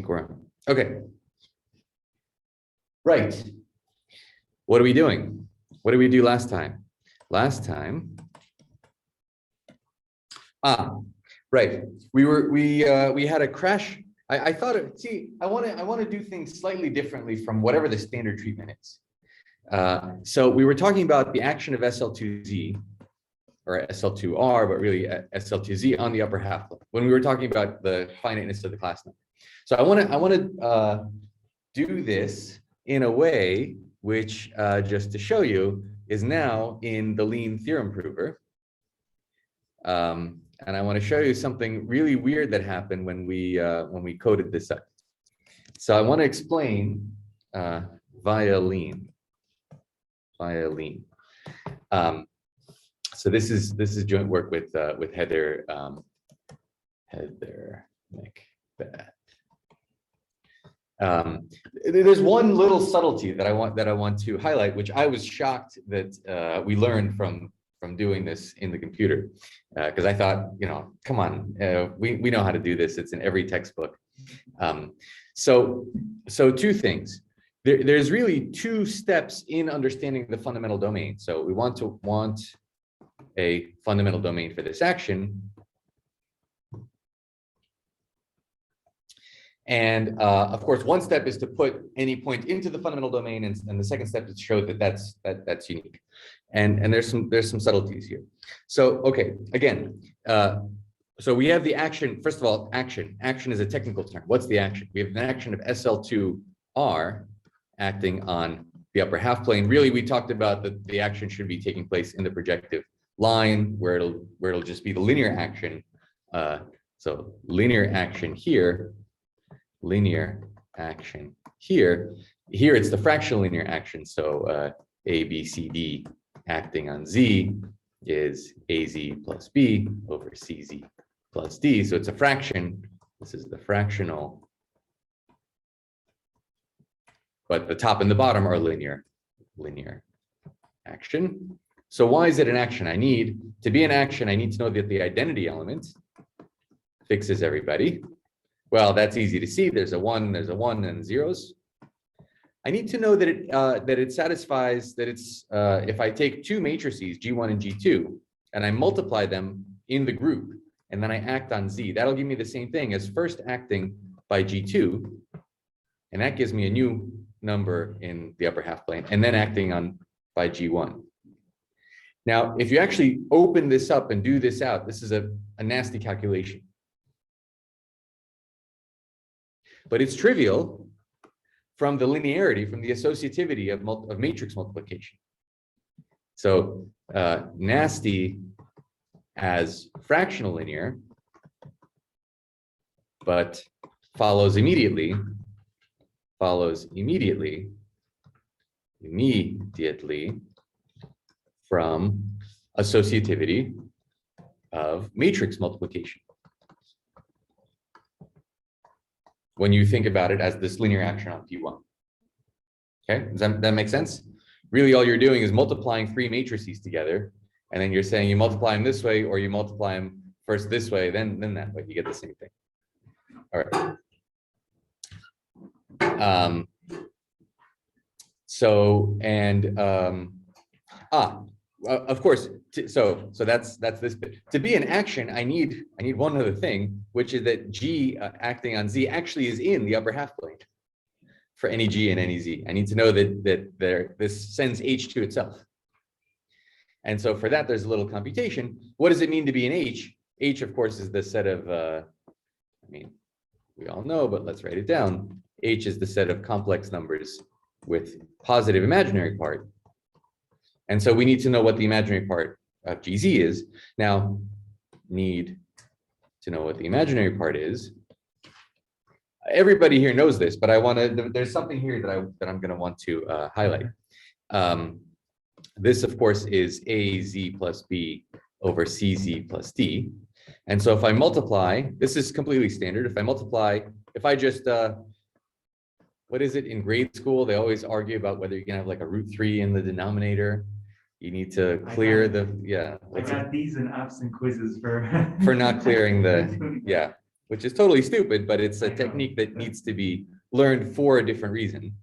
we're on. Okay. Right. What are we doing? What did we do last time? Last time. Right. We had a crash. I thought I want to do things slightly differently from whatever the standard treatment is. So we were talking about the action of SL2Z or SL2R, but really SL2Z on the upper half when we were talking about the finiteness of the class number. So I want to do this in a way which, just to show you, is now in the lean theorem prover. And I want to show you something really weird that happened when we coded this up. So I want to explain via lean. So this is joint work with Heather Macbeth. There's one little subtlety that I want to highlight, which I was shocked that we learned from doing this in the computer, because I thought, come on, we know how to do this. It's in every textbook. So two things. There's really two steps in understanding the fundamental domain. So we want a fundamental domain for this action. And of course, one step is to put any point into the fundamental domain, and the second step is to show that that's unique. And there's some subtleties here. So okay, again, so we have the action. First of all, action. Action is a technical term. What's the action? We have an action of SL2R acting on the upper half plane. Really, we talked about that the action should be taking place in the projective line, where it'll just be the linear action. So linear action here. Linear action here. Here it's the fractional linear action. So A, B, C, D acting on Z is AZ plus B over CZ plus D. So it's a fraction. This is the fractional. But the top and the bottom are linear action. So why is it an action? To be an action, I need to know that the identity element fixes everybody. Well, that's easy to see. There's a 1, and zeros. I need to know that it satisfies that it's if I take two matrices, G1 and G2, and I multiply them in the group, and then I act on Z, that'll give me the same thing as first acting by G2, and that gives me a new number in the upper half plane, and then acting on by G1. Now, if you actually open this up and do this out, this is a nasty calculation. But it's trivial from the linearity, from the associativity of matrix multiplication. So nasty as fractional linear, but follows immediately from associativity of matrix multiplication. When you think about it as this linear action on P1. Okay, does that make sense? Really, all you're doing is multiplying three matrices together, and then you're saying you multiply them this way, or you multiply them first this way, then that way, you get the same thing. All right. Of course, so that's this bit. To be an action, I need one other thing, which is that G acting on Z actually is in the upper half plane for any G and any Z. I need to know that this sends H to itself. And so for that, there's a little computation. What does it mean to be an H? H, of course, is the set of, we all know, but let's write it down. H is the set of complex numbers with positive imaginary part. And so we need to know what the imaginary part of GZ is. Now, need to know what the imaginary part is. Everybody here knows this, but there's something here that I'm going to want to highlight. This, of course, is AZ plus B over CZ plus D. And so if I multiply, this is completely standard. If I just, what is it in grade school? They always argue about whether you can have like a √3 in the denominator. You need to clear I got these in apps and quizzes for not clearing the, yeah. which is totally stupid, but it's a technique that needs to be learned for a different reason.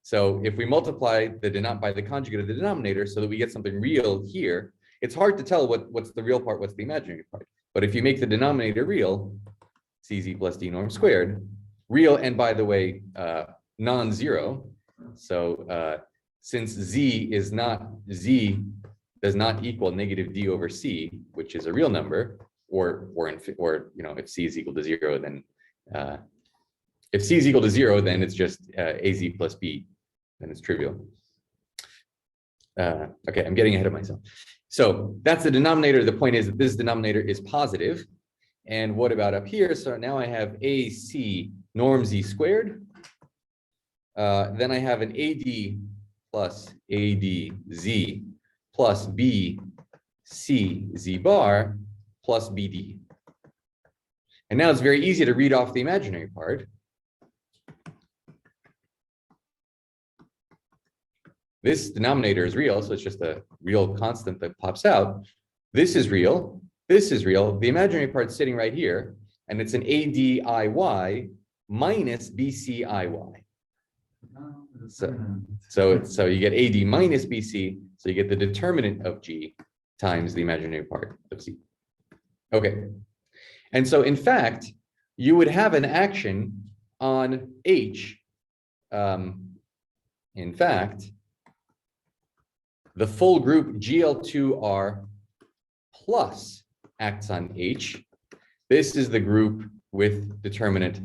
So if we multiply by the conjugate of the denominator so that we get something real here, it's hard to tell what's the real part, what's the imaginary part. But if you make the denominator real, CZ plus D norm squared, real, and by the way, non-zero. So since Z does not equal negative D over C, which is a real number, or if C is equal to zero, then if C is equal to zero, then it's just AZ plus B, then it's trivial. Okay, I'm getting ahead of myself. So that's the denominator. The point is that this denominator is positive. And what about up here? So now I have AC norm Z squared. Then I have an AD plus ADZ plus BC Z bar plus BD. And now it's very easy to read off the imaginary part. This denominator is real, so it's just a real constant that pops out. This is real. This is real. The imaginary part's sitting right here, and it's an ADIY minus BCIY. So you get AD minus BC, so you get the determinant of G times the imaginary part of C. Okay. And so in fact, you would have an action on H. In fact, the full group GL2R plus acts on H. This is the group with determinant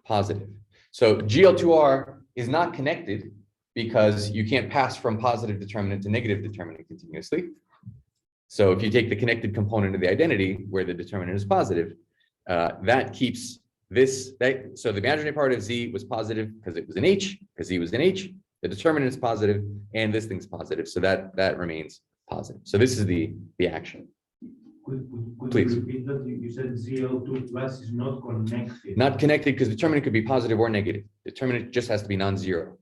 positive. So GL2R is not connected because you can't pass from positive determinant to negative determinant continuously. So if you take the connected component of the identity where the determinant is positive, that keeps this, so the imaginary part of Z was positive because it was in H, because Z was in H, the determinant is positive, and this thing's positive, so that remains positive. So this is the action. Could Please. you repeat that? You said ZL2 plus is not connected. Not connected because determinant could be positive or negative. Determinant just has to be non-zero.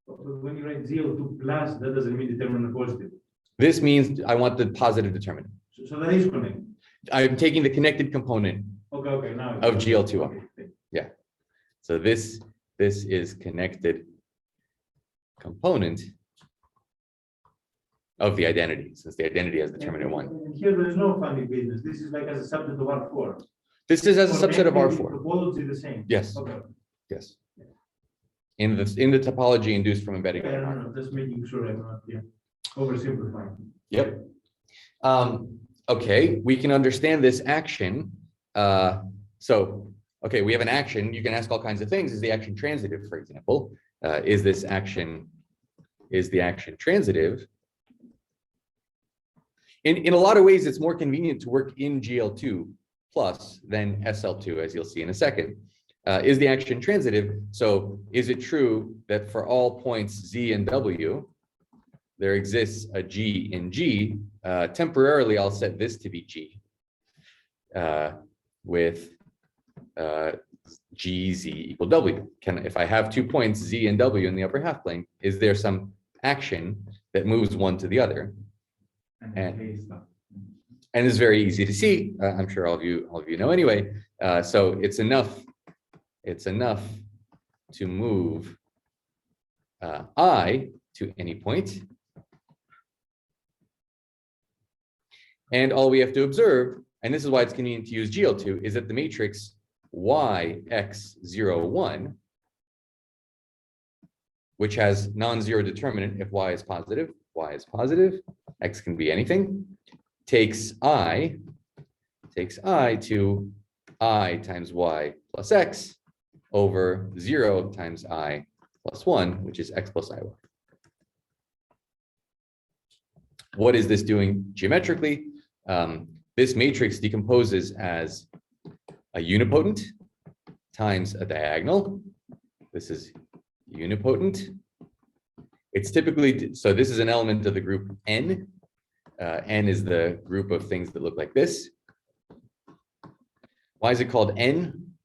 But when you write ZL2 plus, that doesn't mean determinant positive. This means I want the positive determinant. So that is connected. I'm taking the connected component Okay, now of GL2R. Okay. Yeah. So this is connected component of the identity, since the identity has determinant 1. And here there is no funny business. This is like as a subset of R4. This is as a subset of R4. Topology the same. Yes. Okay. Yes. In the topology induced from embedding. Yeah, no, just making sure I'm not oversimplifying. Yep. Okay, we can understand this action. Okay, we have an action. You can ask all kinds of things. Is the action transitive, for example? Is the action transitive? In a lot of ways, it's more convenient to work in GL2 plus than SL2, as you'll see in a second. Is the action transitive? So is it true that for all points Z and W, there exists a G in G? Temporarily, I'll set this to be G with GZ equal W. If I have 2 points Z and W in the upper half plane, is there some action that moves one to the other? And it's very easy to see. I'm sure all of you know anyway. So it's enough to move I to any point. And all we have to observe, and this is why it's convenient to use GL2, is that the matrix YX01, which has non-zero determinant if Y is positive, X can be anything, takes I to I times Y plus X over 0 times I plus 1, which is X plus IY. What is this doing geometrically? This matrix decomposes as a unipotent times a diagonal. This is unipotent. It's typically, so this is an element of the group N. N is the group of things that look like this. Why is it called N?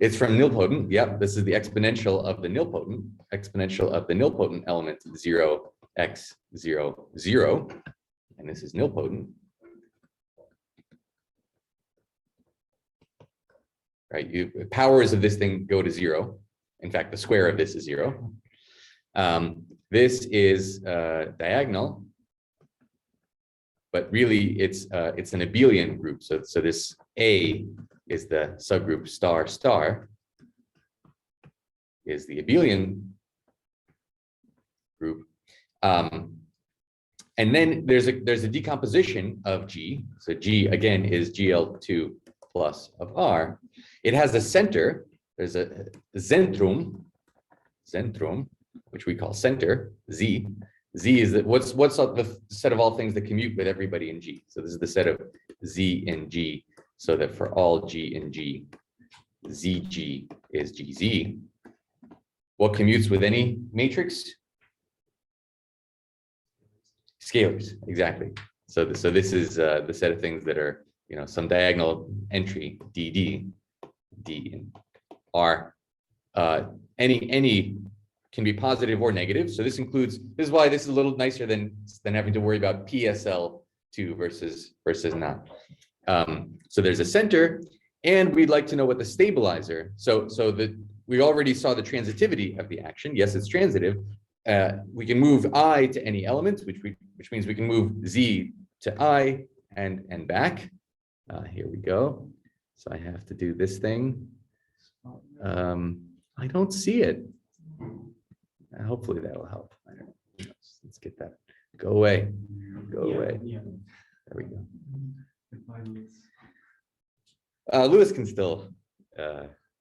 It's from nilpotent. Yep, this is the exponential of the nilpotent. Exponential of the nilpotent element 0, x 0, 0. And this is nilpotent. right? Powers of this thing go to 0. In fact, the square of this is 0. This is diagonal, but really it's an abelian group. So this A is the subgroup star star is the abelian group. And then there's a decomposition of G. So G again is GL2 plus of R. It has a center. There's a zentrum, which we call center, Z. Z is what's the set of all things that commute with everybody in G. So this is the set of Z in G, so that for all G in G, ZG is GZ. What commutes with any matrix? Scalars, exactly. So this is the set of things that are, some diagonal entry, DD, D and R. Any can be positive or negative. So this is why this is a little nicer than having to worry about PSL2 versus not. So there's a center, and we'd like to know what the stabilizer. So we already saw the transitivity of the action. Yes, it's transitive. We can move I to any element, which means we can move Z to I and back. Here we go. So I have to do this thing. I don't see it. Hopefully that'll help. I don't know. Let's get that. Go away. Go away. Yeah. There we go. Lewis can still.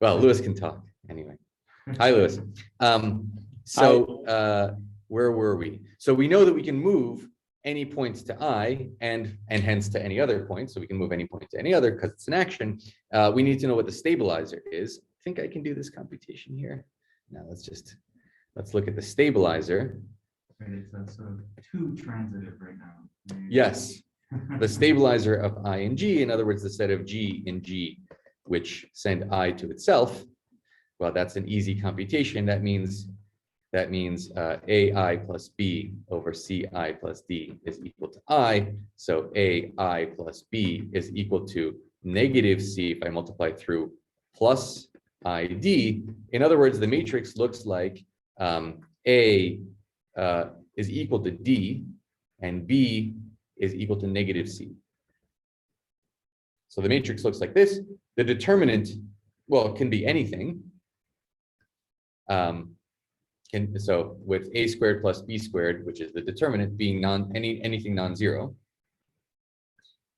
Lewis can talk anyway. Hi, Lewis. Where were we? So we know that we can move any points to I and hence to any other point. So we can move any point to any other because it's an action. We need to know what the stabilizer is. I think I can do this computation here. Now let's look at the stabilizer. It's sort of too transitive right now. Yes, the stabilizer of I and G, in other words, the set of G in G, which send I to itself. Well, that's an easy computation. That means AI plus B over CI plus D is equal to I. So AI plus B is equal to negative C if I multiply through plus ID. In other words, the matrix looks like A is equal to D and B is equal to negative C. So the matrix looks like this. The determinant, well, it can be anything. So with A squared plus B squared, which is the determinant, being anything non-zero.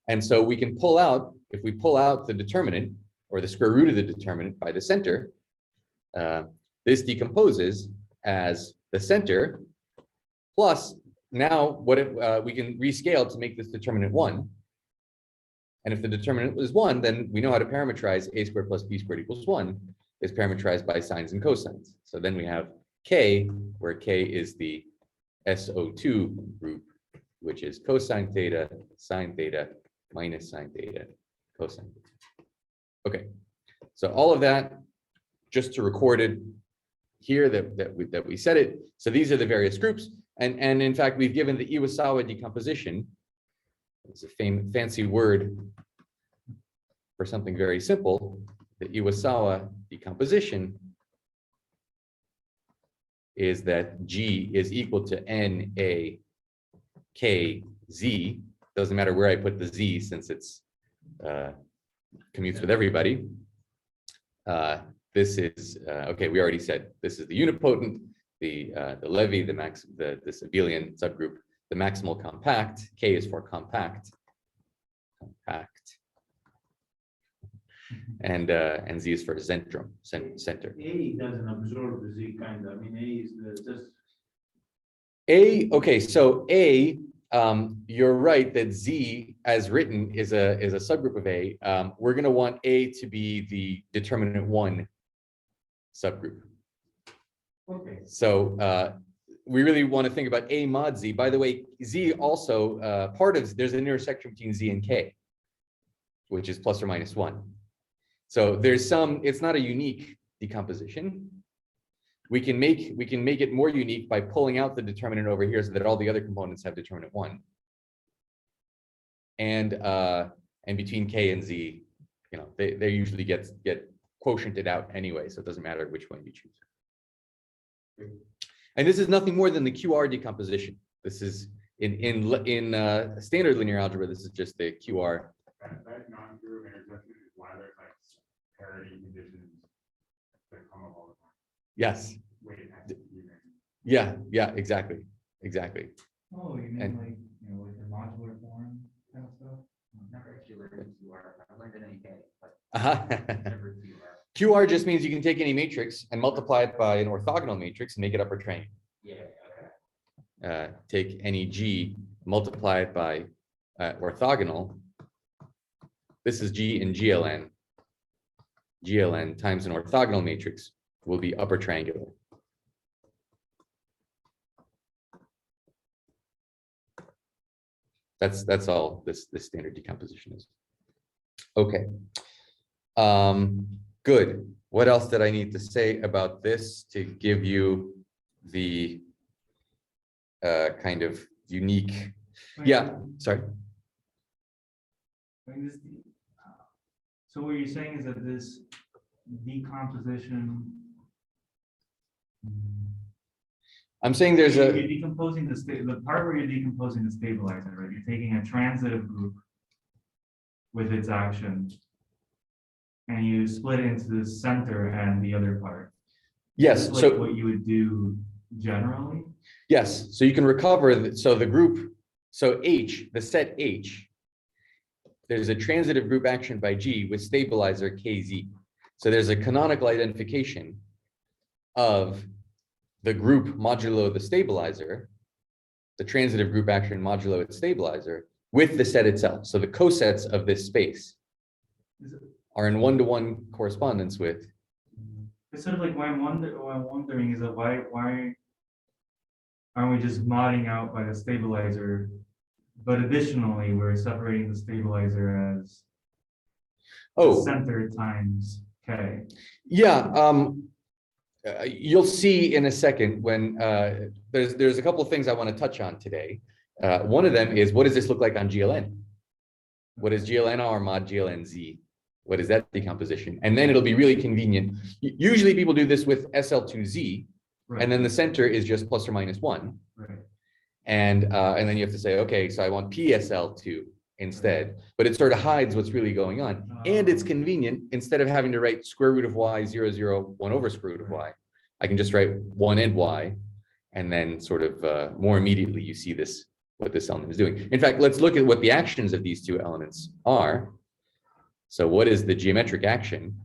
And so we can pull out, if we pull out the determinant or the square root of the determinant by the center, this decomposes as the center plus now what if we can rescale to make this determinant 1. And if the determinant was 1, then we know how to parameterize A squared plus B squared equals 1 is parameterized by sines and cosines. So then we have K, where K is the SO2 group, which is cosine theta, sine theta, minus sine theta, cosine theta. Okay, so all of that, just to record it here that we said it. So these are the various groups. And in fact, we've given the Iwasawa decomposition. It's a fancy word for something very simple. The Iwasawa decomposition is that G is equal to NA K Z. Doesn't matter where I put the Z since it's commutes with everybody. This is okay. We already said this is the unipotent, the Levy, this abelian subgroup, the maximal compact. K is for compact, and Z is for centrum, center. A doesn't absorb the Z kind of. I mean, A is just. A, okay, so A, you're right that Z as written is a subgroup of A. We're going to want A to be the determinant 1 subgroup. Okay. So we really want to think about A mod Z. By the way, Z also there's an intersection between Z and K, which is plus or minus 1. So there's it's not a unique decomposition. We can make it more unique by pulling out the determinant over here so that all the other components have determinant 1. And between K and Z, they usually get quotiented out anyway, so it doesn't matter which one you choose. And this is nothing more than the QR decomposition. This is in standard linear algebra. This is just the QR. That non-zero intersection is why there's like parity conditions that come up all the time. Yes. Wait, it has to be even. Yeah. Exactly. Oh, you mean And- like, like the modular form kind of stuff? Never actually learned QR. I learned it in AK, but Uh-huh. never QR. QR just means you can take any matrix and multiply it by an orthogonal matrix and make it upper triangle. Yeah, okay. Take any G, multiply it by orthogonal. This is G in GLN. GLN times an orthogonal matrix will be upper triangular. That's all this standard decomposition is. Okay. Good. What else did I need to say about this to give you the kind of unique? Yeah, sorry. So what you're saying is that this decomposition. I'm saying there's You're a, decomposing the part where you're decomposing the stabilizer, right? You're taking a transitive group with its action, and you split it into the center and the other part. yes, Just like so what you would do generally. yes, so you can recover, so the group, so H, the set H, there's a transitive group action by G with stabilizer KZ. So there's a canonical identification of the group modulo the stabilizer, the transitive group action modulo its stabilizer, with the set itself. So the cosets of this space are in one-to-one correspondence with. It's sort of like what I'm wondering is that why aren't we just modding out by the stabilizer, but additionally we're separating the stabilizer as the center times K. Yeah, you'll see in a second when there's a couple of things I want to touch on today. One of them is, what does this look like on GLN? What is GLN-R mod GLN-Z? What is that decomposition? And then it'll be really convenient. Usually people do this with SL2Z, Right. and then the center is just plus or minus 1. Right. And then you have to say, okay, so I want PSL2 instead, but it sort of hides what's really going on. And it's convenient, instead of having to write square root of y, 0, 0, 1 over square root of y, I can just write 1 and y, and then sort of more immediately you see this, what this element is doing. In fact, let's look at what the actions of these two elements are. So what is the geometric action?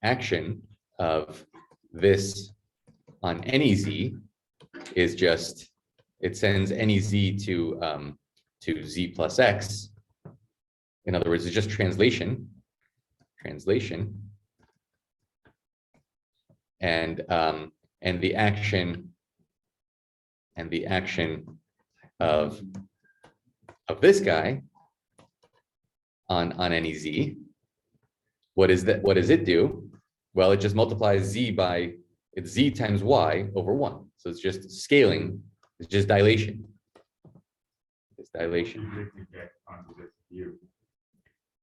Action of this on any z is just, it sends any z to z plus x. In other words, it's just translation. And the action of this guy on any z, what is that? What does it do? Well, it just multiplies z by, it's z times y over 1. So it's just scaling, it's just dilation. It's dilation. You get to get onto this view,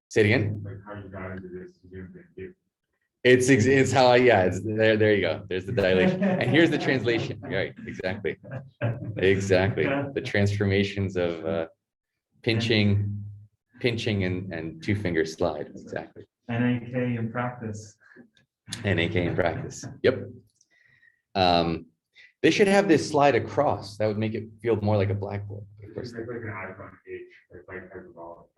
Say it again. like how you got into this zoomed in view. It's how I, yeah, it's there you go. There's the dilation. And here's the translation. Right, exactly. The transformations of pinching and two finger slide. Exactly. NAK in practice. NAK in practice. Yep. They should have this slide across. That would make it feel more like a blackboard. Of course. It's like an icon H, it's like hyperbolic.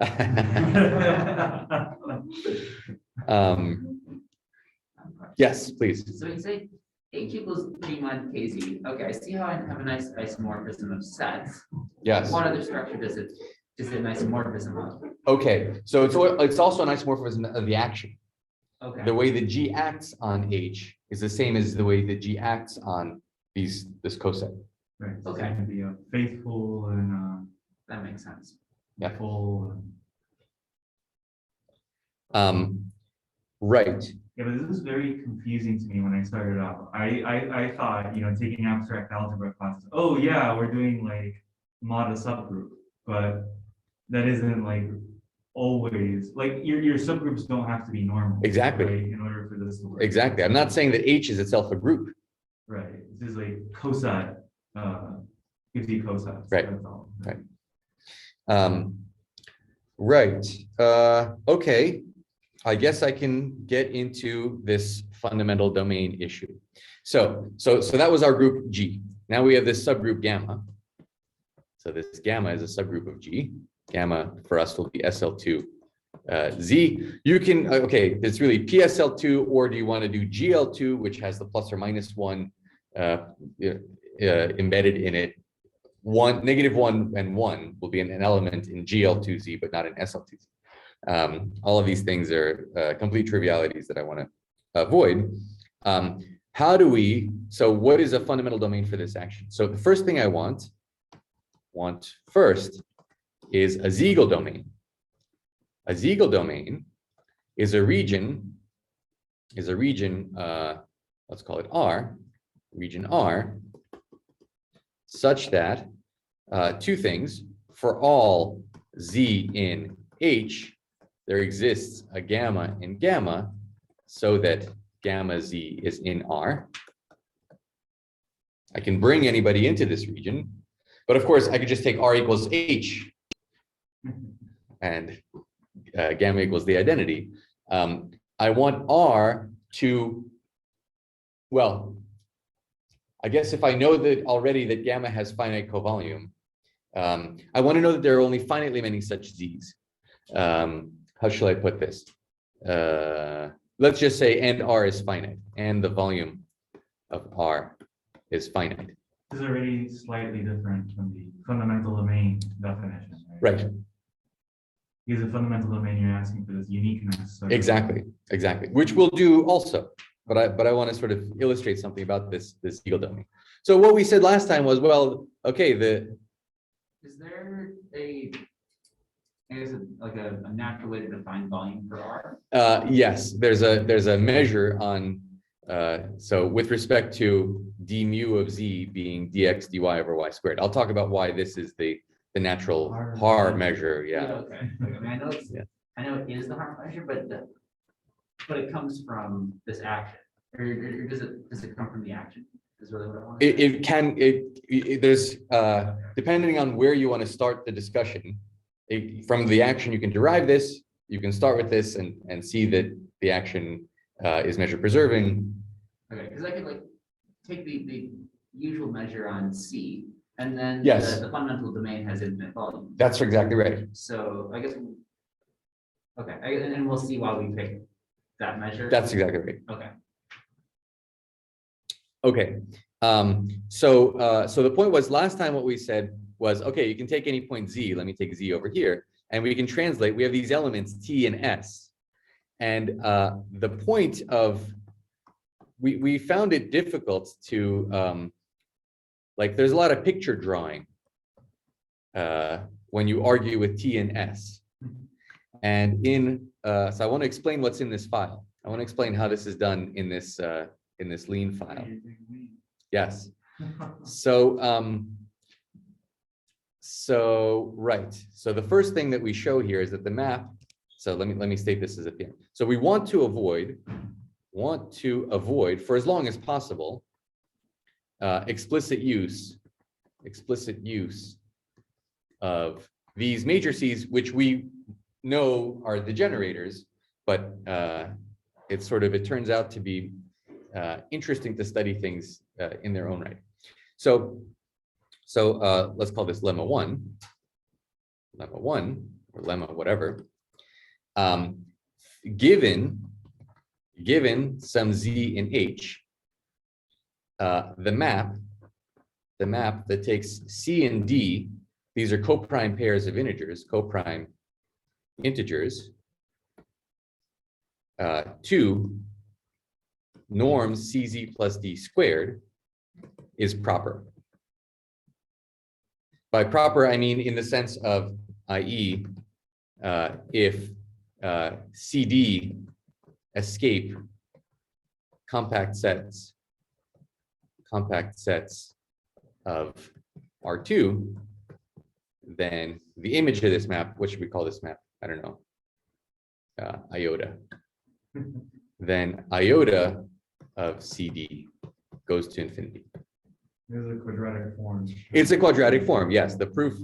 Yes, please. So you say H equals G mod KZ. Okay, I see how I have a nice isomorphism of sets. Yes. What other structure does it an isomorphism of? Okay, so it's also an isomorphism of the action. Okay. The way that G acts on H is the same as the way that G acts on this coset. Right. So Okay. it's gonna be a faithful and That makes sense. Yeah. full. Right. Yeah, but this is very confusing to me when I started off. I thought, taking abstract algebra classes, oh yeah, we're doing like mod a subgroup, but that isn't like always, like, your subgroups don't have to be normal. Exactly. Right, in order for this to work. Exactly. I'm not saying that H is itself a group. Right, this is like cosine, gives you cosine. Right. That's all. Right. Right. Okay. I guess I can get into this fundamental domain issue. So that was our group G. Now we have this subgroup gamma. So this gamma is a subgroup of G. Gamma for us will be SL2 Z. You can, okay, it's really PSL2, or do you want to do GL2, which has the plus or minus one embedded in it. -1 and 1 will be an element in GL2Z, but not in SL2Z. All of these things are complete trivialities that I want to avoid. How do we, so what is a fundamental domain for this action? So the first thing I want first is a Siegel domain. A Siegel domain is a region, let's call it R, region R, such that two things, for all Z in H, there exists a gamma in gamma, so that gamma Z is in R. I can bring anybody into this region, but of course I could just take R equals H and gamma equals the identity. I want R to, well, I guess if I know that already that gamma has finite covolume, I want to know that there are only finitely many such Z's. How shall I put this? Let's just say and R is finite, and the volume of R is finite. This is already slightly different from the fundamental domain definition, right? Right. Because the fundamental domain, you're asking for this uniqueness. So Exactly. Which we'll do also, but I want to sort of illustrate something about this Siegel domain. So what we said last time was, well, okay, Is there like a natural way to define volume for R? yes, there's a measure on, so with respect to d mu of Z being dx dy over y squared. I'll talk about why this is the natural Haar measure. Yeah. Okay. I mean, I know it's, Yeah. I know it is the Haar measure, but it comes from this action, or does it come from the action? Is really what I want. It can, there's, depending on where you want to start the discussion, from the action, you can derive this, you can start with this and see that the action is measure preserving. Okay, because I could like take the usual measure on C, and then Yes. the fundamental domain has infinite volume. That's exactly right. So I guess, okay, and we'll see why we pick that measure. That's exactly right. Okay. Okay. So the point was, last time what we said was, okay, you can take any point Z, let me take Z over here, and we can translate, we have these elements T and S. And the point of, we found it difficult to, like, there's a lot of picture drawing when you argue with T and S. And so I want to explain what's in this file. I want to explain how this is done in this lean file. Yes. So right. So the first thing that we show here is that the map. So let me state this as a thing. So we want to avoid for as long as possible explicit use of these matrices, which we know are the generators, but it turns out to be interesting to study things in their own right. So let's call this lemma 1, or lemma whatever. Given some Z in H, the map that takes C and D, these are coprime pairs of integers, to norms CZ plus D squared is proper. By proper, I mean in the sense of, i.e., if CD escape compact sets of R2, then the image of this map, what should we call this map? I don't know. iota, then iota of CD goes to infinity. This is a quadratic form. It's a quadratic form, yes, the proof.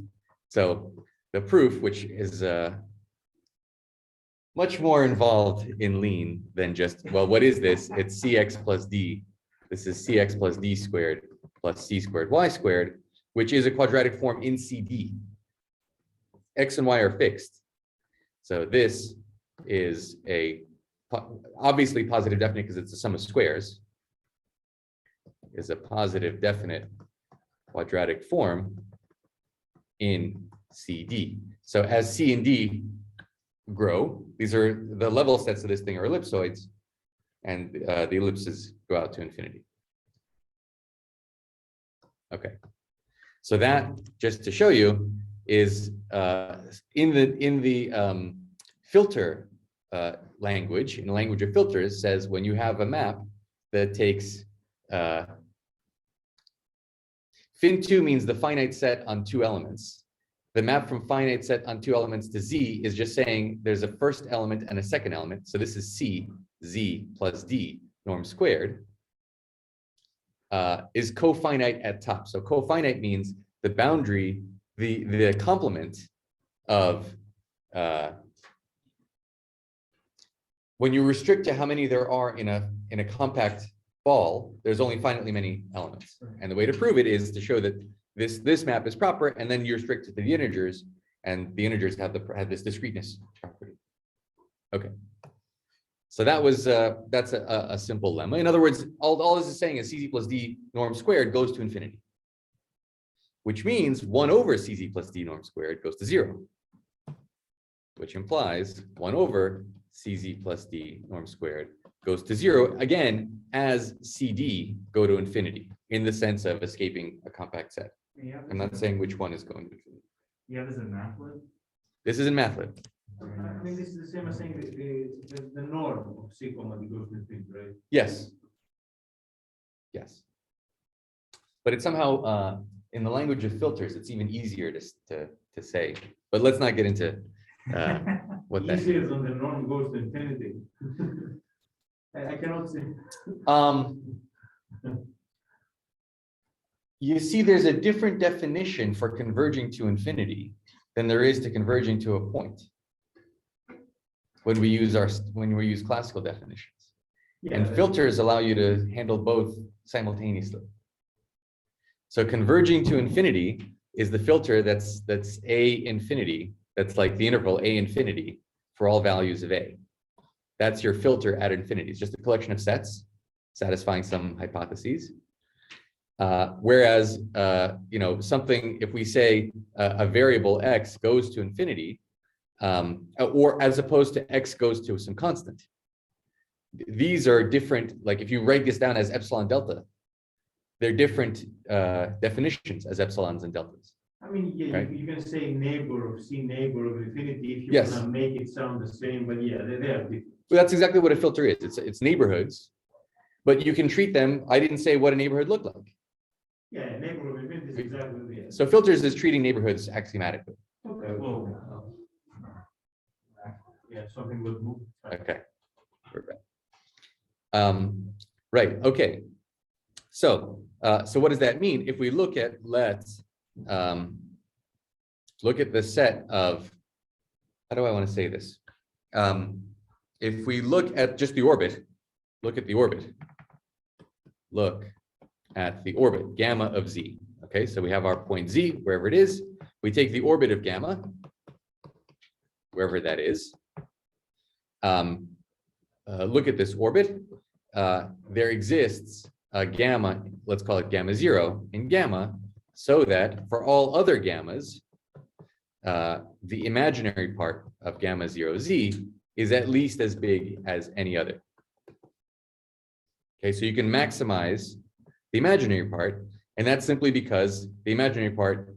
So the proof, which is much more involved in lean than just, well, what is this? It's CX plus D. This is CX plus D squared plus C squared Y squared, which is a quadratic form in CD. X and Y are fixed. So this is a obviously positive definite because it's a sum of squares, is a positive definite quadratic form in CD. So as C and D grow, these are the level sets of this thing are ellipsoids, and the ellipses go out to infinity. Okay, so that, just to show you, is in the filter language, in the language of filters, says when you have a map that takes fin2 means the finite set on two elements. The map from finite set on two elements to Z is just saying there's a first element and a second element. So this is C, Z plus D norm squared, is cofinite at top. So cofinite means the boundary, the complement of, when you restrict to how many there are in a compact ball, there's only finitely many elements. And the way to prove it is to show that this map is proper, and then you restrict it to the integers, and the integers have this discreteness property. Okay. So that was that's a simple lemma. In other words, all this is saying is CZ plus D norm squared goes to infinity, which means 1 over CZ plus D norm squared goes to 0, which implies 1 over CZ plus D norm squared goes to 0, again, as CD go to infinity, in the sense of escaping a compact set. I'm not saying which one is going to infinity. Yeah, this is Mathlib. This is in Mathlib. I mean, this is the same as saying the norm of C comma D goes to infinity, right? Yes. Yes. But it's somehow, in the language of filters, it's even easier to say. But let's not get into what that Easier than the norm goes to infinity. I cannot say. You see, there's a different definition for converging to infinity than there is to converging to a point when we use classical definitions. Yeah, And filters allow you to handle both simultaneously. So converging to infinity is the filter that's A infinity, that's like the interval A infinity for all values of A. That's your filter at infinity. It's just a collection of sets satisfying some hypotheses. Whereas, something, if we say a variable X goes to infinity, or as opposed to X goes to some constant, these are different. Like if you write this down as epsilon delta, they're different definitions as epsilons and deltas. I mean, yeah, Right. you can say neighbor of C, neighbor of infinity, if you Yes. want to make it sound the same, but yeah, they are different. Well, that's exactly what a filter is. It's neighborhoods, but you can treat them. I didn't say what a neighborhood looked like. Yeah, neighbor of infinity is exactly what it is. So filters is treating neighborhoods axiomatically. Okay. Whoa. Yeah, something will move. Okay. Right. Okay. So what does that mean? If we look at, let's look at the set of, how do I want to say this? If we look at just the orbit, look at the orbit, gamma of Z. Okay, so we have our point Z, wherever it is. We take the orbit of gamma, wherever that is. Look at this orbit. There exists a gamma, let's call it gamma 0 in gamma, so that for all other gammas, the imaginary part of gamma 0 Z is at least as big as any other. Okay, so you can maximize the imaginary part, and that's simply because the imaginary part,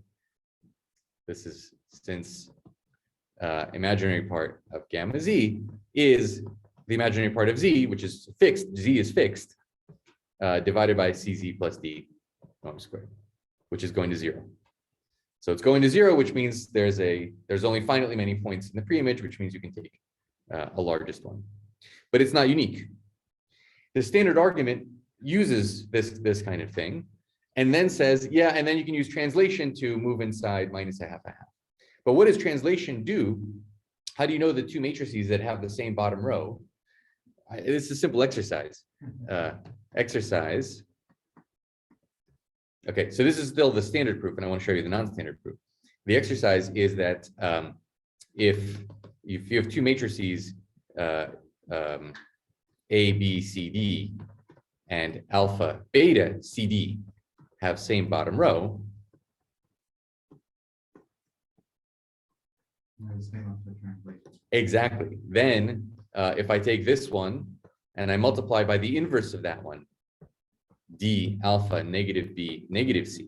this is since imaginary part of gamma Z is the imaginary part of Z, which is fixed, Z is fixed, divided by CZ plus D norm squared, which is going to 0. So it's going to 0, which means there's only finitely many points in the preimage, which means you can take a largest one. But it's not unique. The standard argument uses this kind of thing and then says, yeah, and then you can use translation to move inside minus a half. But what does translation do? How do you know the two matrices that have the same bottom row? It's a simple exercise. Okay, so this is still the standard proof, and I want to show you the non-standard proof. The exercise is that if you have two matrices, A, B, C, D, and alpha, beta, C, D have same bottom row, They're the same as the translation. exactly. Then if I take this one and I multiply by the inverse of that one, D alpha negative B negative C,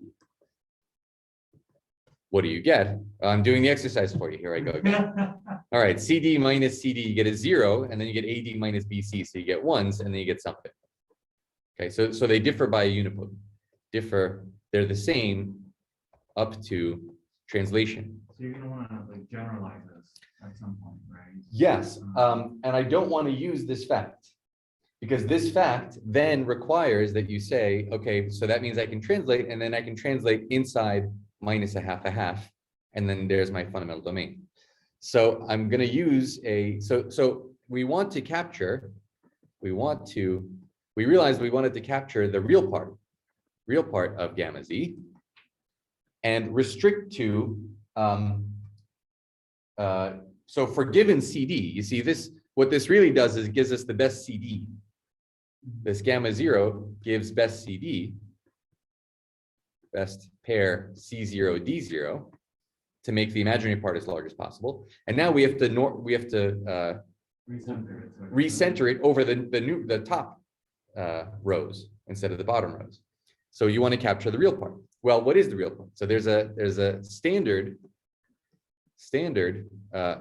what do you get? I'm doing the exercise for you. Here I go again. All right, CD minus CD, you get a 0, and then you get AD minus BC, so you get 1s, and then you get something. Okay, so they differ by a uniput. They're the same up to translation. So you're gonna wanna like generalize this at some point, right? Yes, and I don't want to use this fact, because this fact then requires that you say, okay, so that means I can translate, and then I can translate inside minus a half, and then there's my fundamental domain. So I'm going to use so we want to capture, we realized we wanted to capture the real part of gamma z, and restrict to, so for given CD, you see this, what this really does is it gives us the best CD. This gamma 0 gives best CD, best pair C0 D0, to make the imaginary part as large as possible. And now we have to recenter it over the top rows instead of the bottom rows. So you want to capture the real part. Well, what is the real part? So there's a standard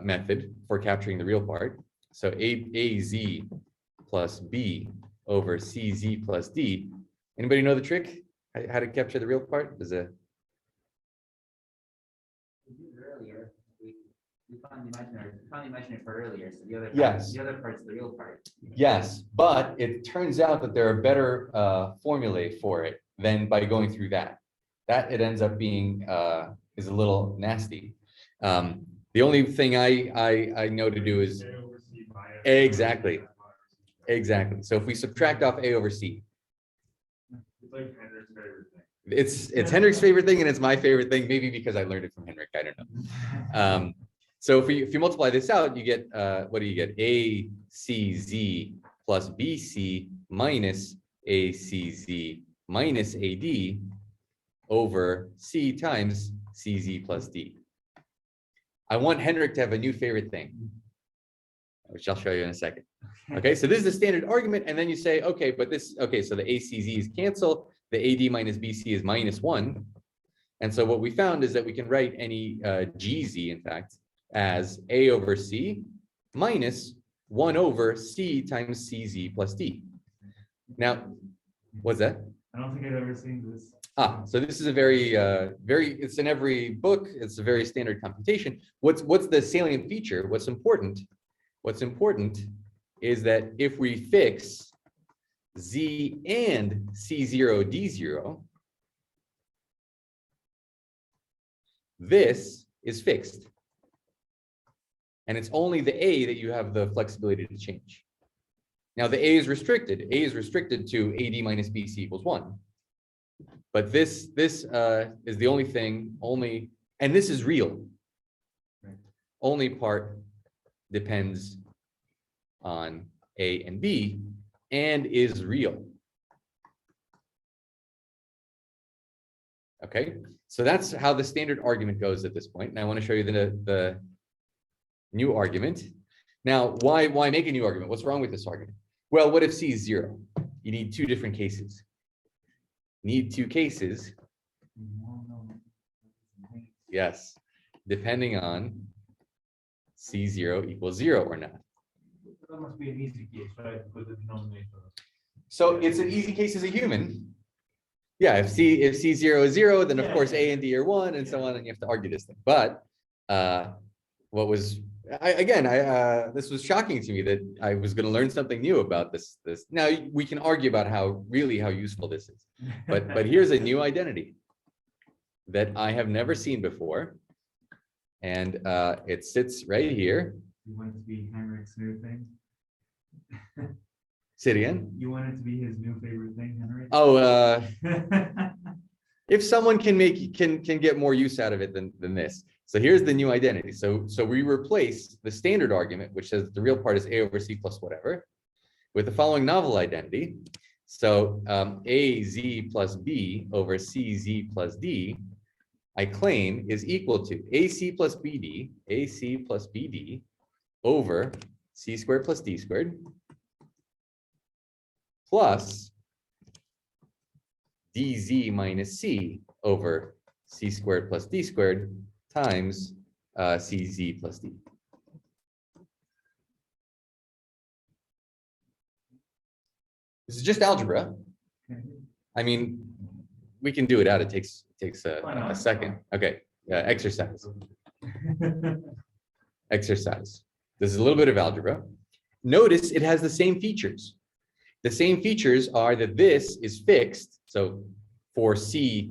method for capturing the real part. So AZ plus B over CZ plus D. Anybody know the trick? How to capture the real part? Earlier, we found the imaginary part earlier, so the other Yes. the other part's the real part. Yes, but it turns out that there are better formulae for it than by going through that. That it ends up being is a little nasty. The only thing I know to do is exactly. So if we subtract off A over C, It's like Hendrik's favorite thing. it's Henrik's favorite thing, and it's my favorite thing, maybe because I learned it from Henrik, I don't know. So if you multiply this out, you get what do you get? ACZ plus BC minus ACZ minus AD over C times CZ plus D. I want Henrik to have a new favorite thing, which I'll show you in a second. Okay, so this is the standard argument, and then you say, okay, but this, okay, so the ACZs cancel, the AD minus BC is -1. And so what we found is that we can write any GZ, in fact, as A over C minus 1 over C times CZ plus D. Now, what's that? I don't think I've ever seen this. So this is a very, it's in every book. It's a very standard computation. What's the salient feature? What's important is that if we fix Z and C0 D0, this is fixed. And it's only the A that you have the flexibility to change. Now the A is restricted. A is restricted to AD minus BC equals 1. But this is the only thing, and this is real. Only part depends on A and B and is real. Okay, so that's how the standard argument goes at this point. And I want to show you the new argument. Now, why make a new argument? What's wrong with this argument? Well, what if C is 0? You need two different cases. Need two cases. Yes, depending on C0 equals 0 or not. That must be an easy case, right? Because the denominator. So it's an easy case as a human. Yeah, if C0 is 0, then of course A and D are 1 and so on, and you have to argue this thing. But what was This was shocking to me that I was going to learn something new about this. Now we can argue about how useful this is, but here's a new identity that I have never seen before, and it sits right here. You want it to be Henrik's new thing? Say it again. You want it to be his new favorite thing, Henrik? Oh, if someone can get more use out of it than this. So here's the new identity. So we replace the standard argument, which says the real part is a over c plus whatever, with the following novel identity. So az plus b over cz plus d, I claim, is equal to ac plus bd over c squared plus d squared plus dz minus c over c squared plus d squared times cz plus d. This is just algebra. I mean, we can do it out. It takes a second. Okay, exercise. Exercise. This is a little bit of algebra. Notice it has the same features. The same features are that this is fixed. So for CD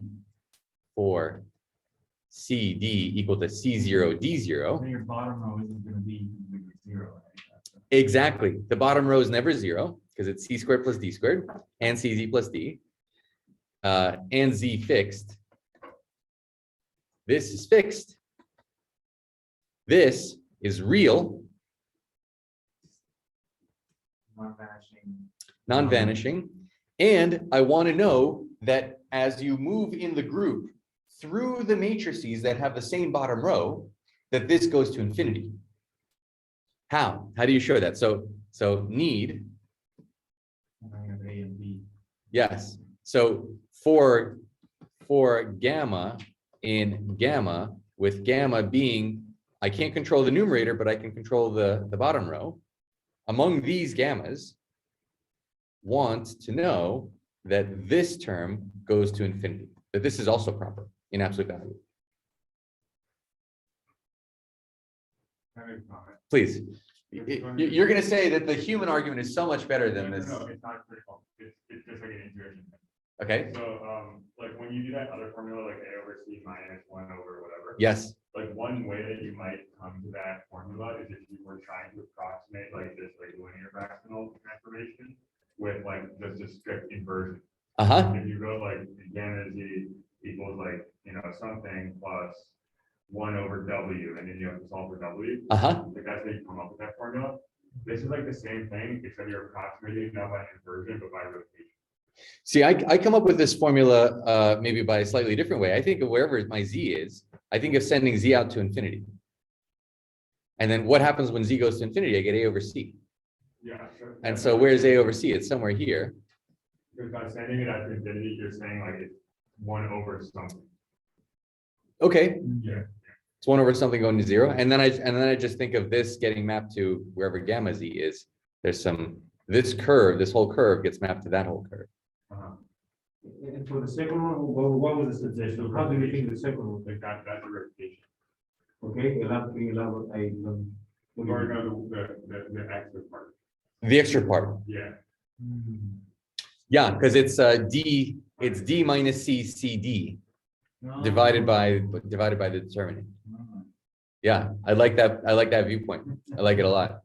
equal to C0 D0. Then your bottom row isn't going to be zero. Right? Exactly. The bottom row is never zero because it's C squared plus D squared and CZ plus D and Z fixed. This is fixed. This is real. Non-vanishing. And I want to know that as you move in the group through the matrices that have the same bottom row, that this goes to infinity. How? How do you show that? So need. I have A and B. Yes. So for gamma in gamma, with gamma being, I can't control the numerator, but I can control the bottom row. Among these gammas, want to know that this term goes to infinity, that this is also proper in absolute value. Please. You're going to say that the human argument is so much better than this. No, it's not critical. It's just like an intuition thing. Okay. So, like when you do that other formula, like a over c minus 1 over whatever. Yes. Like one way that you might come to that formula is if you were trying to approximate like this like linear fractional transformation with like just a strict inversion. If you go like gamma z equals like something plus 1 over w, and then you have to solve for w. Like that's how you come up with that formula. This is like the same thing, except you're approximating not by inversion but by rotation. See, I come up with this formula maybe by a slightly different way. I think of wherever my z is, I think of sending z out to infinity. And then what happens when z goes to infinity? I get a over c. Yeah, sure. And so where's a over c? It's somewhere here. Because by sending it out to infinity, you're saying like it's 1 over something. Okay. Yeah. It's 1 over something going to 0. And then I just think of this getting mapped to wherever gamma z is. There's this whole curve gets mapped to that whole curve. And for the second one, what was the suggestion? How do you think the second one? Like that's a rotation. Okay, Or no, the extra part. The extra part. Yeah. Yeah, because it's d minus c cd divided by the determinant. Yeah, I like that viewpoint. I like it a lot.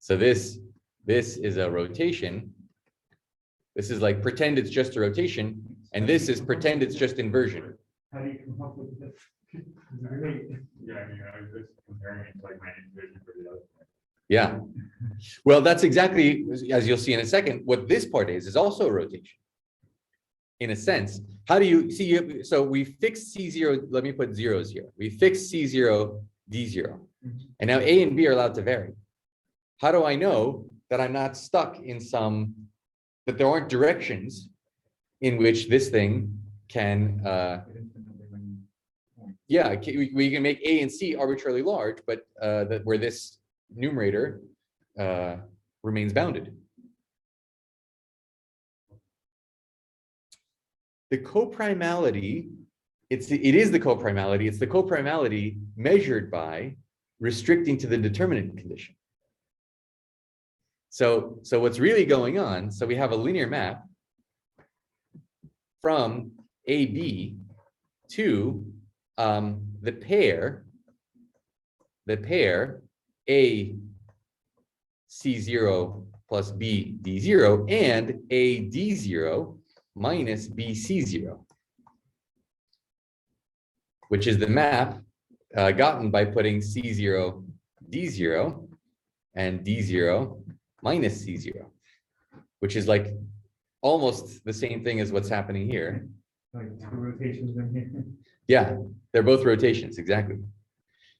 So this is a rotation. This is like pretend it's just a rotation, and this is pretend it's just inversion. How do you come up with this? Yeah, I mean, I was just comparing it to like my intuition for the other one. Yeah. Well, that's exactly, as you'll see in a second, what this part is also a rotation. In a sense, how do you see? So we fixed C0. Let me put zeros here. We fixed C0, D0. And now A and B are allowed to vary. How do I know that I'm not stuck in that there aren't directions in which this thing can, we can make A and C arbitrarily large, but where this numerator remains bounded. The coprimality, it is the coprimality. It's the coprimality measured by restricting to the determinant condition. So what's really going on, so we have a linear map from AB to the pair A C0 plus B D0 and A D0 minus B C0, which is the map gotten by putting C0 D0 and D0 minus C0, which is like almost the same thing as what's happening here. Like 2 rotations in here. Yeah, they're both rotations, exactly.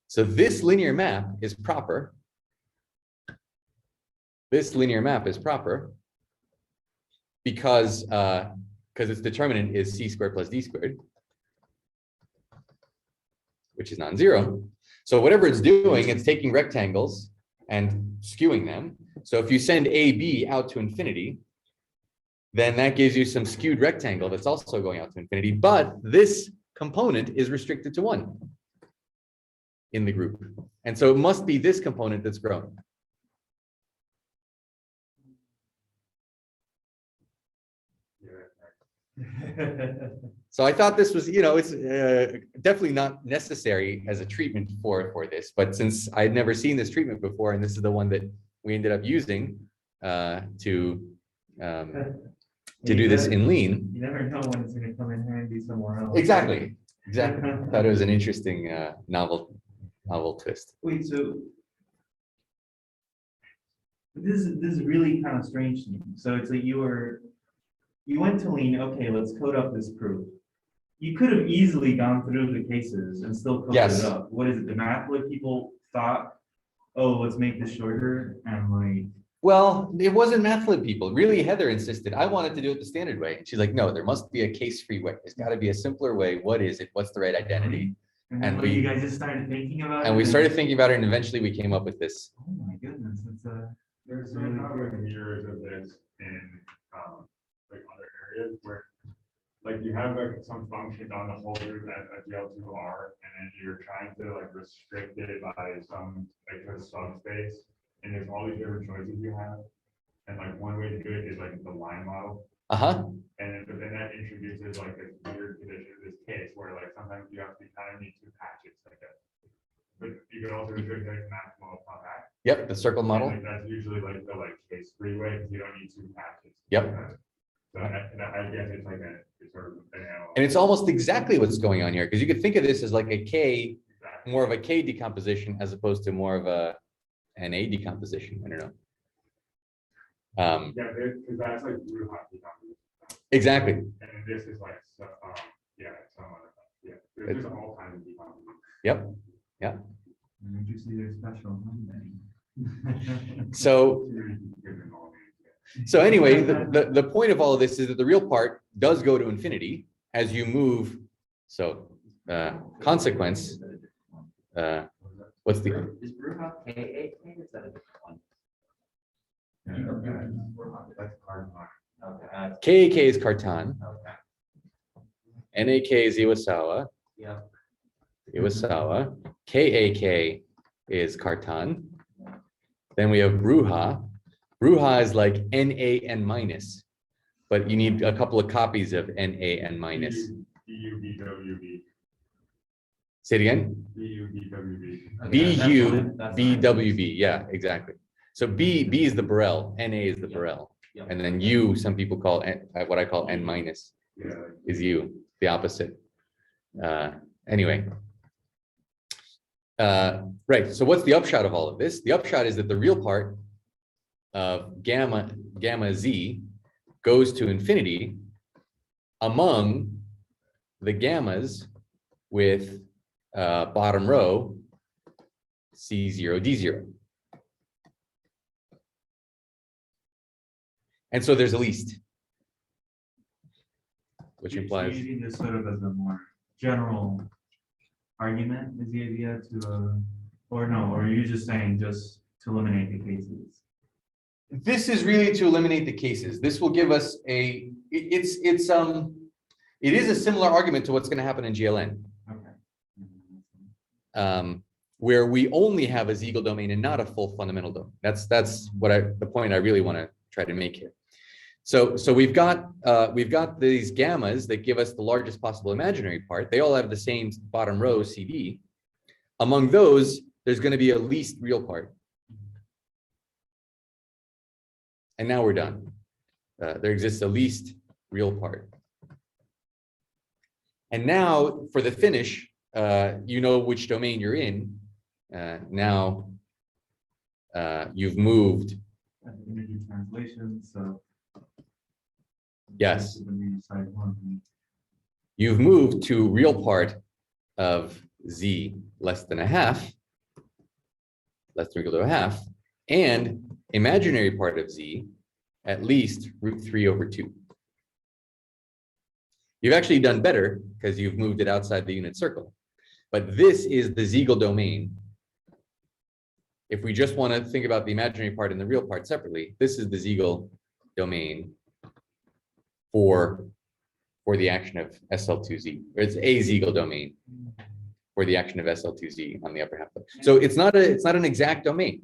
So this linear map is proper. This linear map is proper because its determinant is C squared plus D squared, which is non-zero. So whatever it's doing, it's taking rectangles and skewing them. So if you send AB out to infinity, then that gives you some skewed rectangle that's also going out to infinity, but this component is restricted to 1 in the group. And so it must be this component that's growing. So I thought this was, it's definitely not necessary as a treatment for this, but since I'd never seen this treatment before, and this is the one that we ended up using to do this in lean. You never know when it's going to come in handy somewhere else. Exactly. Thought it was an interesting novel twist. Wait, so this is really kind of strange to me. So it's like you went to lean, okay, let's code up this proof. You could have easily gone through the cases and still coded Yes. it up. What is it? The Mathlib people thought, oh, let's make this shorter, and like, Well, it wasn't Mathlib people. Really, Heather insisted, I wanted to do it the standard way. And she's like, no, there must be a case-free way. There's got to be a simpler way. What is it? What's the right identity? and And then we- you guys just started thinking about it. And we started thinking about it, and eventually we came up with this. Oh my goodness, it's a. There's some kind of mirrors of this in like other areas where like you have like some function on the whole group at GL2R, and then you're trying to like restrict it by some like a subspace, and there's all these different choices you have. And like one way to do it is like the line model. And but then that introduces like this weird condition, this case where like sometimes you have to kind of need 2 patches like that. But you could also restrict it maximal upon that. Yep, the circle model. And, like, that's usually like the case-free way, because you don't need 2 patches. Yep. So I guess it's like it's sort of an analog. And it's almost exactly what's going on here, because you could think of this as like a K, Exactly. more of a K decomposition as opposed to more of an A decomposition. I don't know. Yeah, because that's like real hot decomposition. Exactly. And then this is like, some other, yeah, there's just all kinds of decomposition. Yep. And you see their special. So anyway, the point of all of this is that the real part does go to infinity as you move. So consequence, what's the, Is Bruja KA? Is that a different one? That's card mark. Okay. KAK is Cartan, Okay. NAK is Iwasawa, Yeah. Iwasawa, KAK is Cartan. Then we have Bruja. Bruja is like NaN minus, but you need a couple of copies of NaN minus. BUBWB. Say it again. BUBWB. BUBWB. Yeah, exactly. So B is the Borel, Na is the Borel, Yep. and then U, some people call what I call N minus Yeah. is U, the opposite. Anyway. Right, so what's the upshot of all of this? The upshot is that the real part of gamma Z goes to infinity among the gammas with bottom row C0, D0. And so there's a least, which So implies, using this sort of as a more general argument is the idea to, or no, or are you just saying just to eliminate the cases? this is really to eliminate the cases. This will give us it is a similar argument to what's going to happen in GLN. Okay. where we only have a Siegel domain and not a full fundamental domain. That's the point I really want to try to make here. So we've got these gammas that give us the largest possible imaginary part. They all have the same bottom row CD. Among those, there's going to be a least real part. And now we're done. There exists a least real part. And now for the finish, you know which domain you're in. Now you've moved. Energy translation, so. Yes. You've moved to real part of Z less than a half, less than or equal to a half, and imaginary part of Z at least √3/2. You've actually done better because you've moved it outside the unit circle. But this is the Siegel domain. If we just want to think about the imaginary part and the real part separately, this is the Siegel domain for the action of SL2Z. It's a Siegel domain for the action of SL2Z on the upper half. So it's not an exact domain.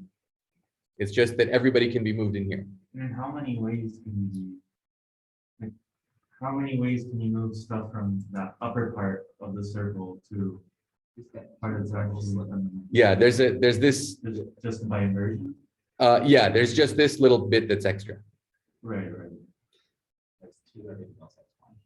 It's just that everybody can be moved in here. And how many ways can you how many ways can you move stuff from that upper part of the circle to part of the circle? Yeah, there's this Just by inversion? yeah, there's just this little bit that's extra. Right. That's two, everything else has one.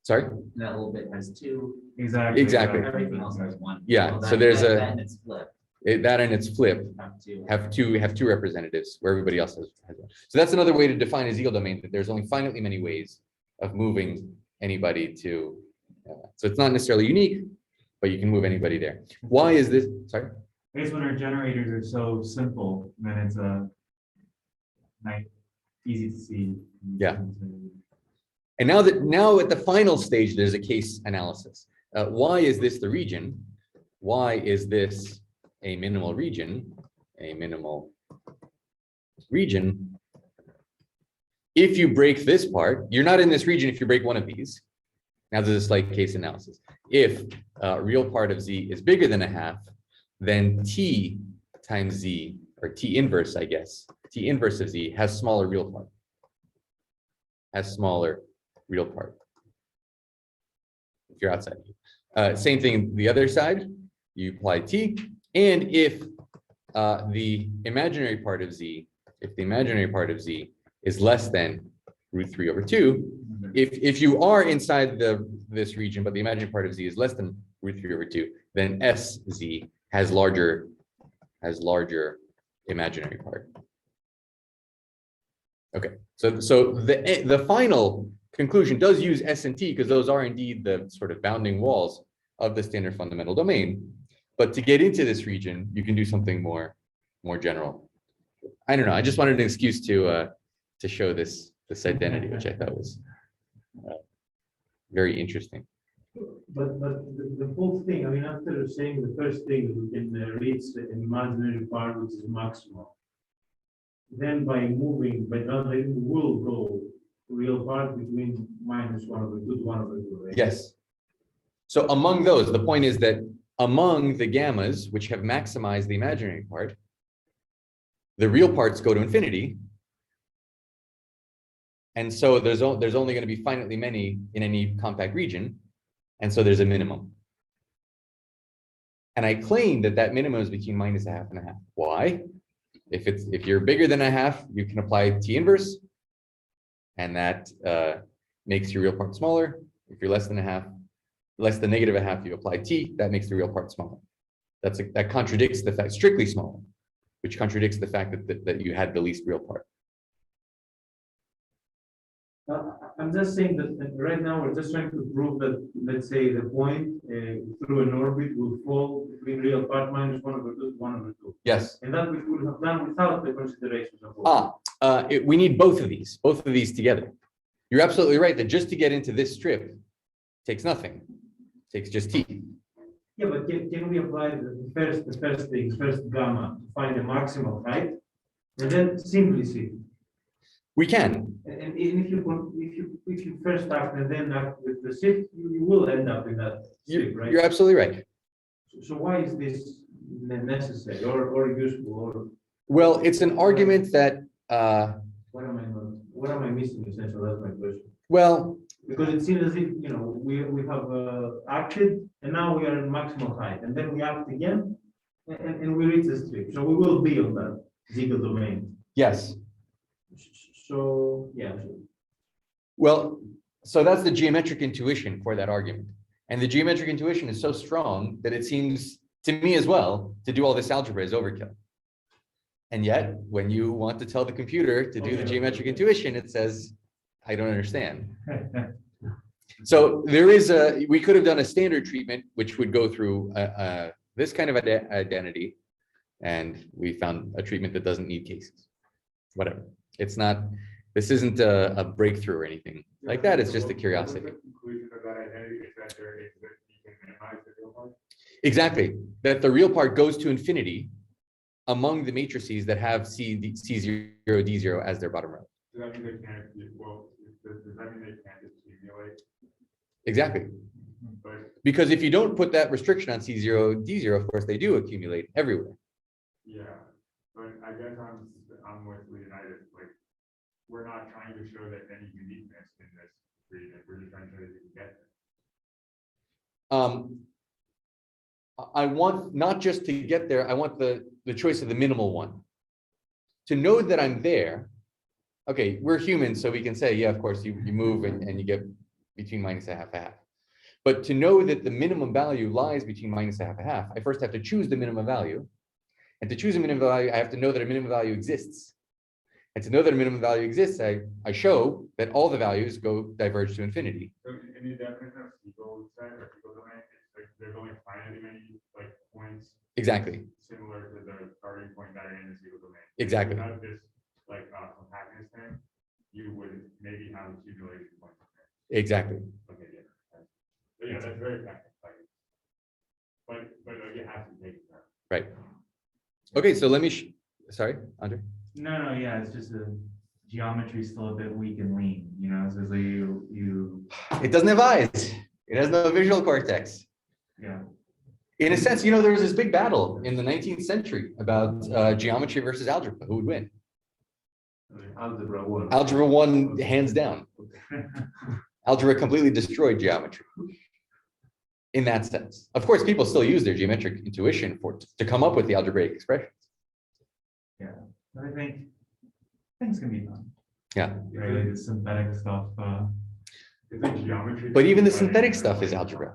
Sorry? That little bit has two, Exactly. Exactly. everything else has one. Yeah, Well, so that- there's that- a- that and it's flipped, That and its flip have two. have two representatives where everybody else has one. So that's another way to define a Siegel domain, that there's only finitely many ways of moving anybody to. So it's not necessarily unique, but you can move anybody there. Why is this? Sorry. I guess when our generators are so simple, then it's nice, easy to see. Yeah. And now at the final stage, there's a case analysis. Why is this the region? Why is this a minimal region? A minimal region. If you break this part, you're not in this region if you break one of these. Now there's a slight case analysis. If real part of Z is bigger than a half, then T times Z, or T inverse, I guess, T inverse of Z has smaller real part. Has smaller real part. If you're outside. Same thing the other side, you apply T, and if the imaginary part of Z, is less than √3/2, if you are inside this region, but the imaginary part of Z is less than √3/2, then SZ has larger imaginary part. Okay, so the final conclusion does use S and T because those are indeed the sort of bounding walls of the standard fundamental domain. But to get into this region, you can do something more general. I don't know. I just wanted an excuse to show this identity, which I thought was very interesting. But the whole thing, I mean, after saying the first thing, we can reach an imaginary part which is maximal. Then by now they will go real part between -1/2 to 1/2, right? Yes. So among those, the point is that among the gammas which have maximized the imaginary part, the real parts go to infinity. And so there's only going to be finitely many in any compact region. And so there's a minimum. And I claim that minimum is between -1/2 and 1/2. Why? If you're bigger than 1/2, you can apply T inverse, and that makes your real part smaller. If you're less than 1/2, less than -1/2, you apply T, that makes the real part smaller. That contradicts the fact, strictly smaller, which contradicts the fact that you had the least real part. I'm just saying that right now we're just trying to prove that, let's say, the point through an orbit will fall between real part -1/2 to 1/2. Yes. And that we could have done without the considerations of orbit. We need both of these together. You're absolutely right that just to get into this strip takes nothing. It takes just T. Yeah, but can we apply the first gamma to find the maximal height, and then simply see? We can. And if you first act and then act with the shift, you will end up in that shift, right? You're absolutely right. So why is this necessary or useful or Well, it's an argument that, what am I missing essentially? That's my question. well, Because it seems as if, we have acted and now we are in maximal height and then we act again and we reach the strip. So we will be on that Siegel domain. yes. So, yeah. Well, so that's the geometric intuition for that argument. And the geometric intuition is so strong that it seems to me as well to do all this algebra is overkill. And yet, when you want to tell the computer to do the geometric intuition, it says, I don't understand. So there is we could have done a standard treatment, which would go through this kind of identity. And we found a treatment that doesn't need cases. Whatever. It's not, this isn't a breakthrough or anything like that. It's just a curiosity. Conclusion of that identity is that there is that you can minimize the real part. Exactly. That the real part goes to infinity among the matrices that have C0, D0 as their bottom row. Does that mean they can't, well, does that mean they can't accumulate? Exactly. But Because if you don't put that restriction on C0, D0, of course, they do accumulate everywhere. yeah, but I guess I'm with United, like, we're not trying to show that any uniqueness in this region, we're just trying to show that you can get there. I want not just to get there, I want the choice of the minimal one. To know that I'm there, okay, we're humans, so we can say, yeah, of course, you move and you get between minus a half. But to know that the minimum value lies between minus a half, I first have to choose the minimum value. And to choose a minimum value, I have to know that a minimum value exists. And to know that a minimum value exists, I show that all the values diverge to infinity. So in the definition of Siegel set or Siegel domain, it's like there's only finitely many like points Exactly. similar to the starting point that are in the Siegel domain. Exactly. Without this like compactness thing, you would maybe have accumulation points. Exactly. Okay, yeah. But yeah, that's very technical. But it has to take time. Right. Okay, so let me, sorry, Andre. No, yeah, it's just a geometry is still a bit weak and lean, so it's like you, It doesn't have eyes. It has no visual cortex. yeah. In a sense, there was this big battle in the 19th century about geometry versus algebra. Who would win? Algebra 1. Algebra won hands down. Algebra completely destroyed geometry. In that sense. Of course, people still use their geometric intuition to come up with the algebraic expressions. Yeah, but I think things can be fun. Yeah. Right, like the synthetic stuff. It's like geometry. But even the synthetic stuff is algebra.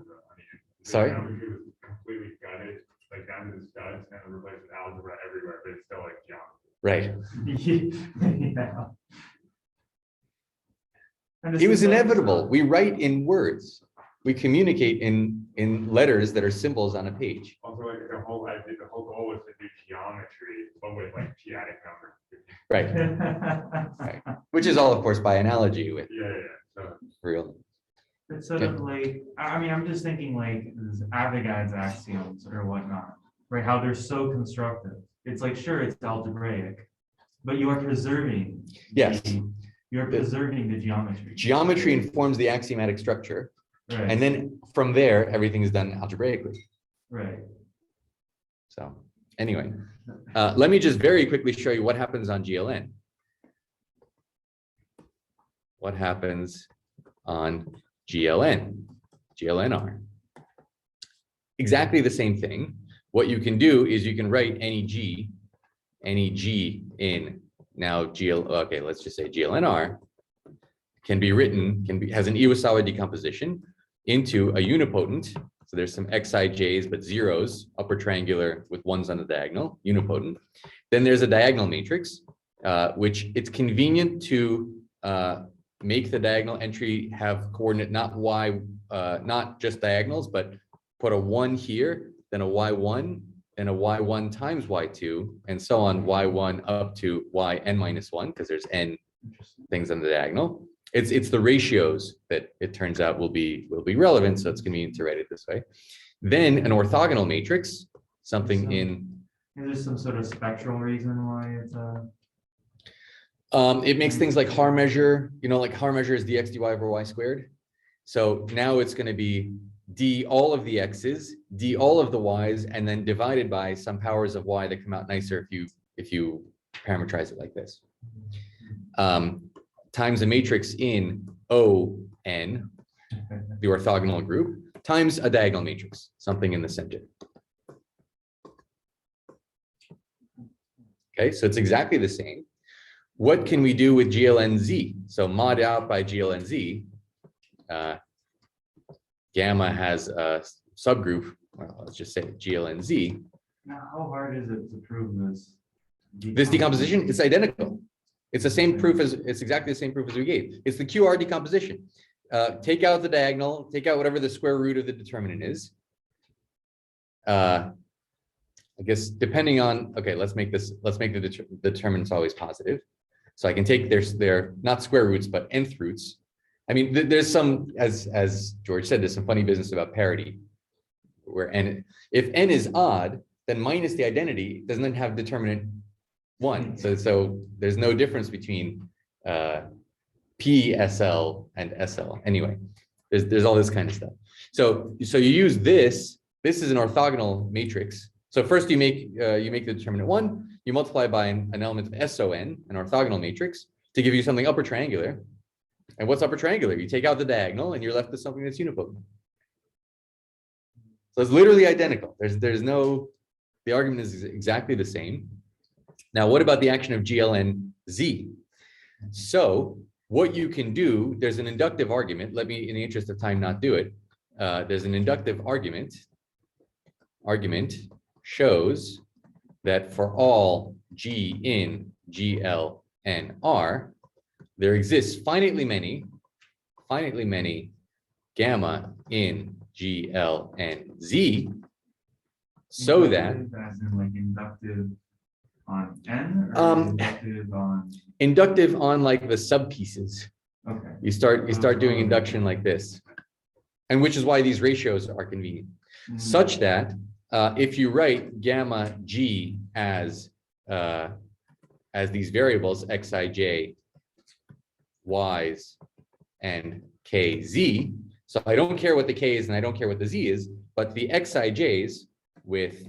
Sorry? Geometry was completely gutted, like down to the studs and replaced with algebra everywhere, but it's still like geometry. Right. Yeah. And It was inevitable. We write in words. We communicate in letters that are symbols on a page. Also, like the whole goal was to do geometry, but with like geometric numbers. Right. Right. Which is all, of course, by analogy with Yeah. So real. It's sort of like, I'm just thinking like this Avogad's axioms or whatnot, right? How they're so constructive. It's like, sure, it's algebraic, but you are preserving. Yes. You're preserving the geometry. Geometry informs the axiomatic structure. Right. And then from there, everything is done algebraically. Right. So anyway, let me just very quickly show you what happens on GLN. What happens on GLNR. Exactly the same thing. What you can do is you can write any G in now okay, let's just say GLNR can be written, has an Iwasawa decomposition into a unipotent. So there's some xij's, but zeros, upper triangular with ones on the diagonal, unipotent. Then there's a diagonal matrix, which it's convenient to make the diagonal entry have coordinate not just diagonals, but put a 1 here, then a y1, then a y1 times y2, and so on, y1 up to yn minus 1, because there's n things on the diagonal. It's the ratios that it turns out will be relevant, so it's convenient to write it this way. Then an orthogonal matrix, something in. Is there some sort of spectral reason why it's It makes things like Haar measure, like Haar measure is dx dy over y squared. So now it's going to be d all of the x's, d all of the y's, and then divided by some powers of y that come out nicer if you parameterize it like this. Times a matrix in O n, the orthogonal group, times a diagonal matrix, something in the center. Okay, so it's exactly the same. What can we do with GLNZ? So mod out by GLNZ, gamma has a subgroup, well, let's just say GLNZ. Now, how hard is it to prove this? This decomposition, it's identical. It's the same proof as, it's exactly the same proof as we gave. It's the QR decomposition. Take out the diagonal, take out whatever the square root of the determinant is. I guess depending on, okay, let's make the determinants always positive. So I can take their not square roots, but nth roots. I mean, there's some, as George said, there's some funny business about parity, where n, if n is odd, then minus the identity doesn't then have determinant 1. So there's no difference between P, SL, and SL. Anyway, there's all this kind of stuff. So you use this. This is an orthogonal matrix. So first you make the determinant 1. You multiply by an element of SON, an orthogonal matrix, to give you something upper triangular. And what's upper triangular? You take out the diagonal, and you're left with something that's unipotent. So it's literally identical. There's no, the argument is exactly the same. Now, what about the action of GLNZ? So what you can do, there's an inductive argument. Let me, in the interest of time, not do it. There's an inductive argument. Argument shows that for all G in GL and R, there exists finitely many gamma in GL and Z, so that as in like inductive on n, or inductive on like the subpieces. Okay. You start doing induction like this, and which is why these ratios are convenient, such that if you write gamma G as these variables xij, y's, and kz. So I don't care what the k is and I don't care what the z is, but the xij's with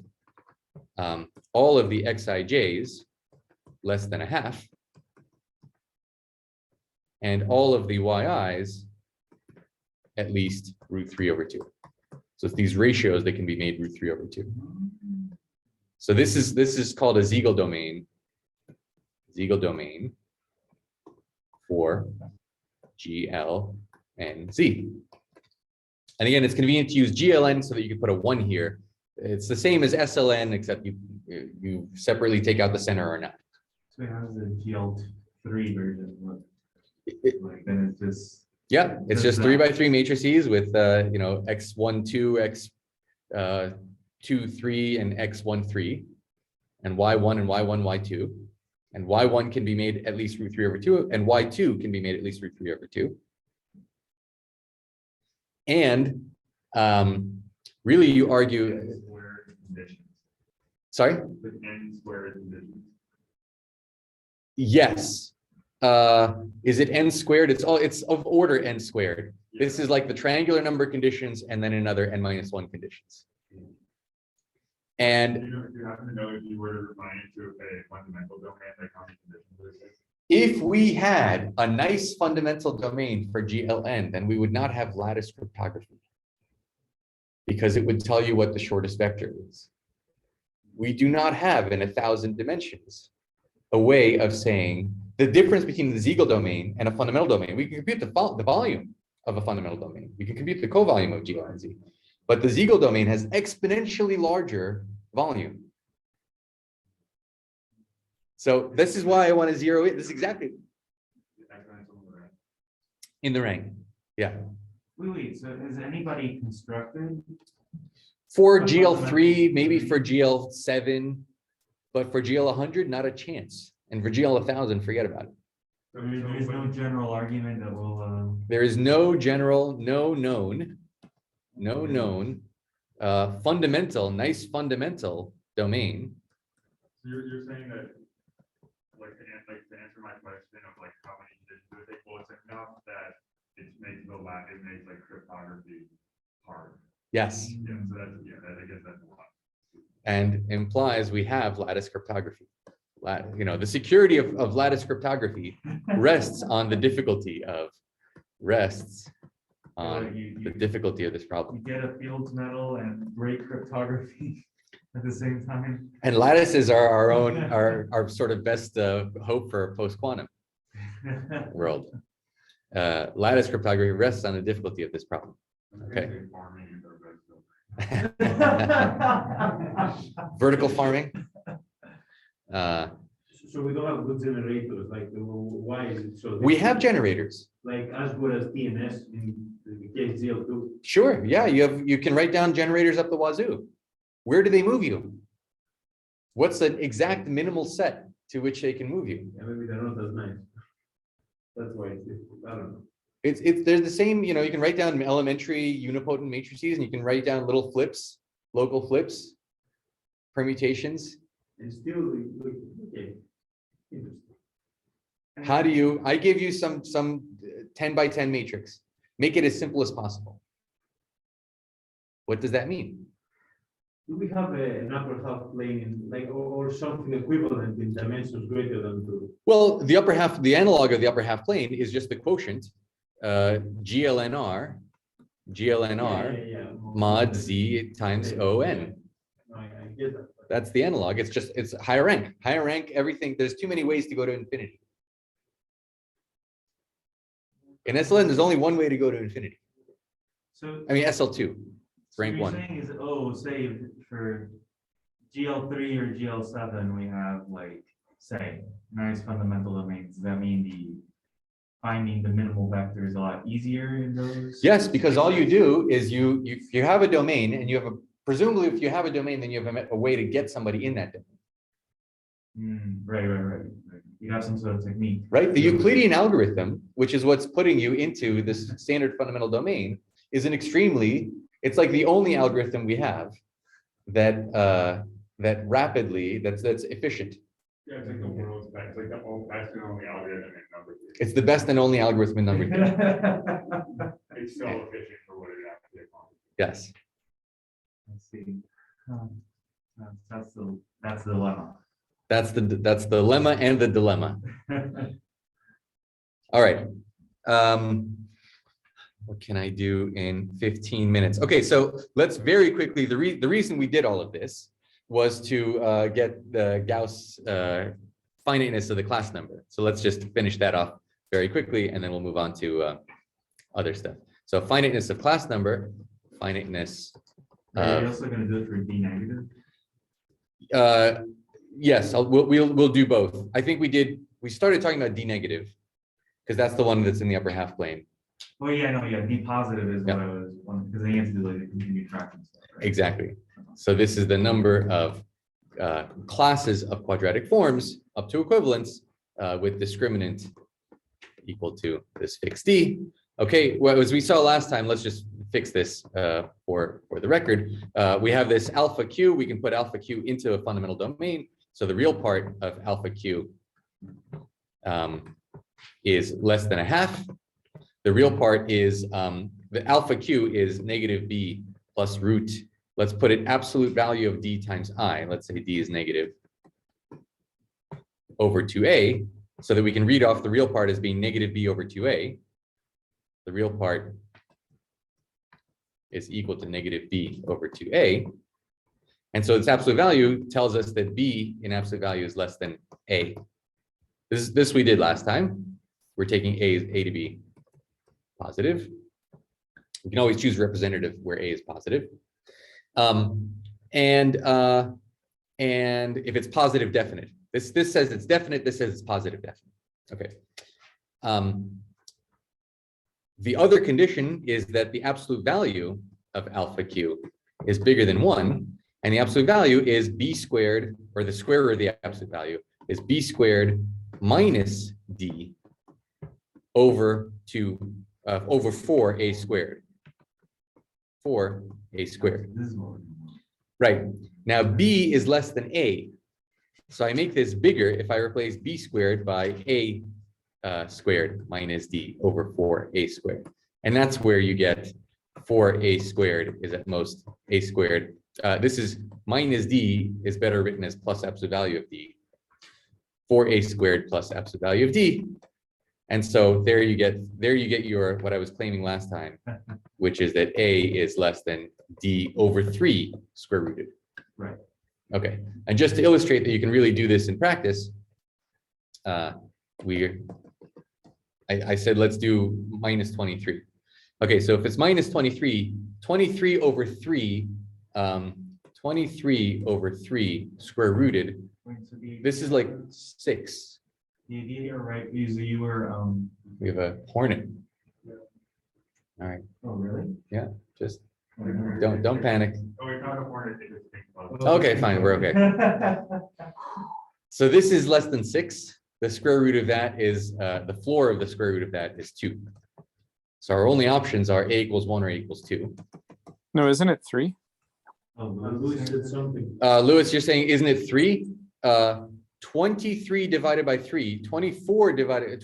all of the xij's less than a half, and all of the yi's at least √3/2. So it's these ratios that can be made √3/2. So this is called a Siegel domain. Siegel domain for GL and Z. And again, it's convenient to use GLN so that you can put a 1 here. It's the same as SLN, except you separately take out the center or not. So how does the GL3 version look? Like then it's just, Yeah, it's just 3 by 3 matrices with x12, x23, and x13, and y1 and y1, y2. And y1 can be made at least √3/2, and y2 can be made at least √3/2. And really, you argue. Squared conditions. Sorry? With n squared conditions. Yes. Is it n squared? It's of order n squared. Yeah. This is like the triangular number conditions and then another n-1 conditions. And Do you happen to know if you were to refine it to a fundamental domain, like how many conditions would it take? if we had a nice fundamental domain for GLN, then we would not have lattice cryptography, because it would tell you what the shortest vector is. We do not have in 1,000 dimensions a way of saying the difference between the Siegel domain and a fundamental domain. We can compute the volume of a fundamental domain. We can compute the covolume of GLNZ, but the Siegel domain has exponentially larger volume. So this is why I want to zero it. This is exactly in the rank. Yeah. Wait, so has anybody constructed? For GL3, maybe for GL7, but for GL100, not a chance. And for GL1000, forget about it. There's no general argument that will. There is no general, no known nice fundamental domain. So you're saying that, like to answer my question of like how many conditions do it take, well, it's enough that it makes like cryptography hard. Yes, Yeah, so that's, yeah, I guess that's a lot. and implies we have lattice cryptography. You know, the security of lattice cryptography rests on the difficulty of the difficulty of this You problem. get a Fields medal and great cryptography at the same time. And lattices are our own, our sort of best hope for post-quantum world. Lattice cryptography rests on the difficulty of this problem. Okay. Farming is our best hope. Vertical farming. So we don't have good generators, like, why is it so? We have generators. Like as good as TNS in the case ZL2. Sure, yeah, you can write down generators up the wazoo. Where do they move you? What's the exact minimal set to which they can move you? Yeah, maybe they're not as nice. That's why it's difficult. I don't know. They're the same, you know, you can write down elementary unipotent matrices and you can write down little flips, local flips, permutations. And still, okay. Interesting. How do you, I give you some 10 by 10 matrix. Make it as simple as possible. What does that mean? Do we have an upper half plane in like or something equivalent in dimensions greater than 2? Well, the upper half, the analog of the upper half plane is just the quotient, GLNR mod Z times ON. I get that. That's the analog. It's higher rank. Higher rank, everything. There's too many ways to go to infinity. In SLN, there's only one way to go to infinity. So I mean, SL2, rank what 1. you're saying is, oh, say for GL3 or GL7, we have like, say, nice fundamental domains. Does that mean finding the minimal vector is a lot easier in those? Yes, because all you do is you have a domain and you have presumably if you have a domain, then you have a way to get somebody in that domain. Right. You have some sort of technique. Right? The Euclidean algorithm, which is what's putting you into this standard fundamental domain, is it's like the only algorithm we have that's efficient. Yeah, it's like the world's best, it's like the best and only algorithm in number theory. It's the best and only algorithm in number theory. It's so efficient for what it actually accomplishes. Yes. Let's see. That's the dilemma. That's the lemma and the dilemma. All right. What can I do in 15 minutes? Okay, so let's very quickly, the reason we did all of this was to get the Gauss finiteness of the class number. So let's just finish that off very quickly, and then we'll move on to other stuff. So finiteness of class number, finiteness. Are you also going to do it for D negative? Yes, we'll do both. I think we started talking about D negative because that's the one that's in the upper half plane. Oh yeah, no, yeah, D positive is what I was wondering, because then you have to do like the continued fraction stuff, right? Exactly. So this is the number of classes of quadratic forms up to equivalence with discriminant equal to this fixed D. Okay, well, as we saw last time, let's just fix this for the record. We have this alpha Q. We can put alpha Q into a fundamental domain. So the real part of alpha Q is less than a half. The real part is the alpha Q is negative B plus root. Let's put an absolute value of D times I. Let's say D is negative over 2A, so that we can read off the real part as being negative B over 2A. The real part is equal to negative B over 2A. And so its absolute value tells us that B in absolute value is less than A. This we did last time. We're taking A to be positive. We can always choose representative where A is positive. And if it's positive definite, this says it's definite, this says it's positive definite. Okay. The other condition is that the absolute value of alpha Q is bigger than 1, and the absolute value is B squared, or the square root of the absolute value is B squared minus D over 4A squared. 4A squared. This is what we're doing. Right. Now B is less than A. So I make this bigger if I replace B squared by A squared minus D over 4A squared. And that's where you get 4a squared is at most a squared. This is minus d is better written as plus absolute value of d. 4a squared plus absolute value of d. And so there you get your, what I was claiming last time, which is that a is less than d over 3 square rooted. Right. Okay, and just to illustrate that you can really do this in practice, I said let's do minus 23. Okay, so if it's minus 23, 23 over 3, 23 over 3 square rooted, this is like 6. The idea you're right, is you were, We have a hornet. All right, oh, really? yeah, just don't panic. So we found a hornet that just thinks about. Okay, fine, we're okay. So this is less than 6. The square root of that is, the floor of the square root of that is 2. So our only options are a equals 1 or a equals 2. No, isn't it 3? Louis said something. Louis, you're saying, isn't it 3? 23 divided by 3, 21 divided by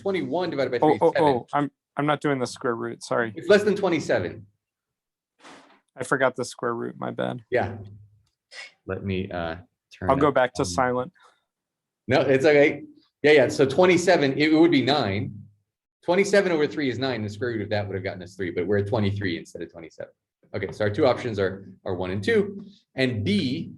3 is 7. I'm not doing the square root. Sorry. It's less than 27. I forgot the square root. My bad. Yeah. Let me turn. I'll go that back to on. silent. No, it's okay. Yeah. So 27, it would be 9. 27 over 3 is 9. The square root of that would have gotten us 3, but we're at 23 instead of 27. Okay, so our two options are 1 and 2, and B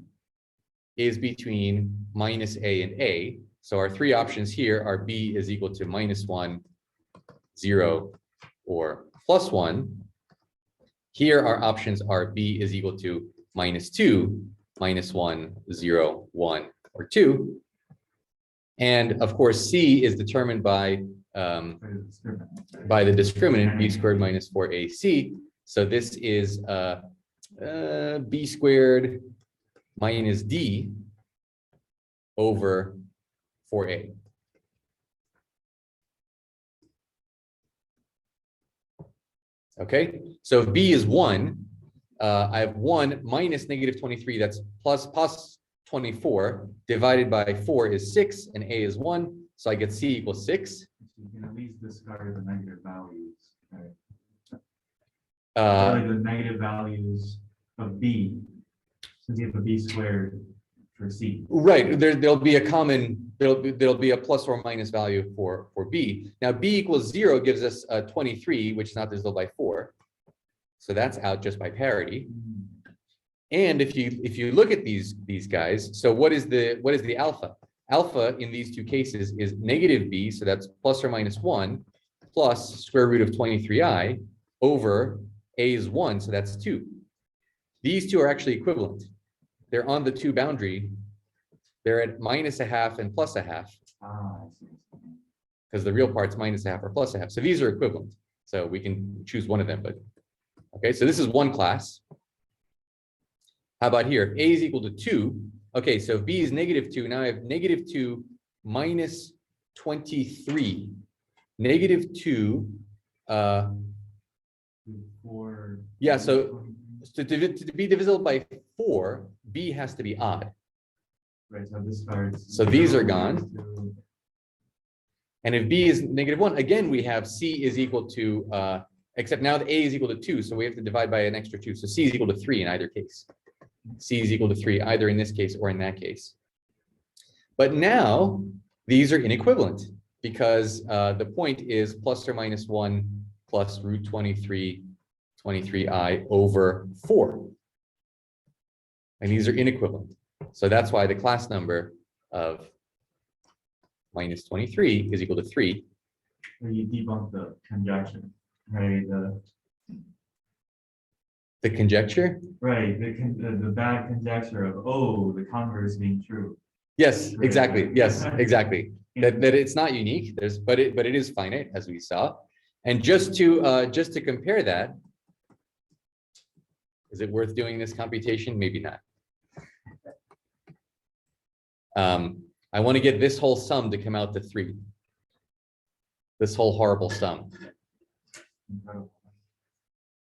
is between minus a and a. So our three options here are B is equal to -1, 0, or +1. Here our options are B is equal to -2, -1, 0, 1, or 2. And of course, C is determined by the discriminant b squared minus 4ac. So this is b squared minus d over 4a. Okay, so if b is 1, I have 1 minus -23, that's plus 24, divided by 4 is 6, and a is 1, so I get c equals 6. You can at least discard the negative values. Right? Uh, the negative values of b, since you have a b squared for c. Right, there'll be a common, there'll be a plus or minus value for b. Now b equals 0 gives us 23, which is not divisible by 4. So that's out just by parity. And if you look at these guys, so what is the alpha? Alpha in these two cases is negative b, so that's plus or minus 1, plus square root of 23i over a is 1, so that's 2. These two are actually equivalent. They're on the 2 boundary. They're at -1/2 and +1/2, Ah, I see. because the real part's -1/2 or +1/2. So these are equivalent. So we can choose one of them, but okay, so this is one class. How about here? If a is equal to 2. Okay, so if b is -2, now I have -2 minus 23. -2, yeah, so to be divisible by 4, b has to be odd. Right, so this starts. So these are gone. And if b is -1, again, we have c is equal to, except now the a is equal to 2, so we have to divide by an extra 2. So c is equal to 3 in either case. C is equal to 3, either in this case or in that case. But now these are inequivalent because the point is plus or minus 1 plus root 23i over 4. And these are inequivalent. So that's why the class number of -23 is equal to 3. You debunk the conjunction, right? The conjecture? Right, the bad conjecture of, oh, the converse being true. Yes, exactly. Yes, exactly. That it's not unique. But it is finite, as we saw. And just to compare that, is it worth doing this computation? Maybe not. I want to get this whole sum to come out to 3. This whole horrible sum.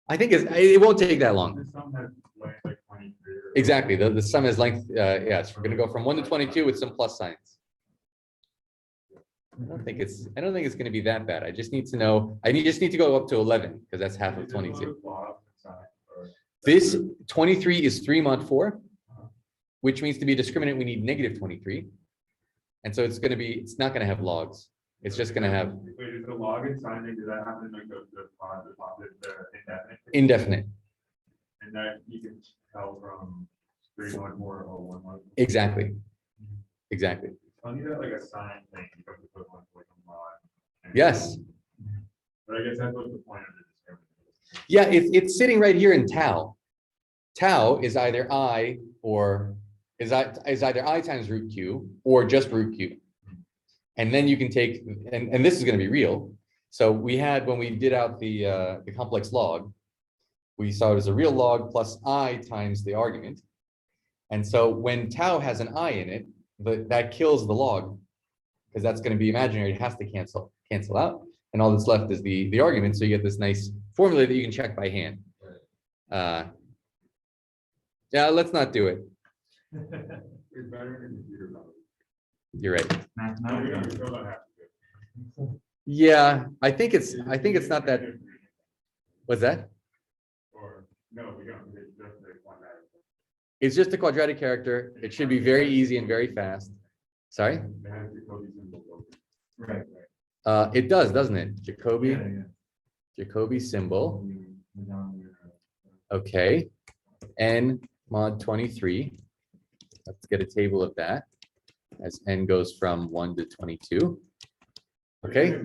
I think it won't take that long. This sum has length like 23. Exactly. The sum is length. Yes, we're going to go from 1 to 22 with some plus signs. I don't think it's going to be that bad. I just need to know. I just need to go up to 11 because that's half of 22. This 23 is 3 mod 4, which means to be discriminant, we need negative 23. And so it's going to be, it's not going to have logs. It's just going to have Wait, is the log and signing, does that happen like the indefinite? indefinite. And that you can tell from 314 or 011. Exactly. Exactly. I'll need that like a sign thing, because equivalent to like a mod. Yes. But I guess that's what the point of the discriminant is. Yeah, it's sitting right here in tau. Tau is either I or is either I times root Q or just root Q. And then you can take, and this is going to be real. So we had, when we did out the complex log, we saw it as a real log plus I times the argument. And so when tau has an I in it, that kills the log, because that's going to be imaginary. It has to cancel out. And all that's left is the argument. So you get this nice formula that you can check by hand. Yeah, let's not do it. It's better in computer knowledge. You're right. No, we don't have to do it. Yeah, I think it's not that. What's that? Or, no, we don't, it's just the quadratic. It's just a quadratic character. It should be very easy and very fast. Sorry? It has Jacobi symbol. Right. It does, doesn't it? Jacobi, Yeah. Jacobi symbol. Okay. N mod 23. Let's get a table of that as n goes from 1 to 22. Okay.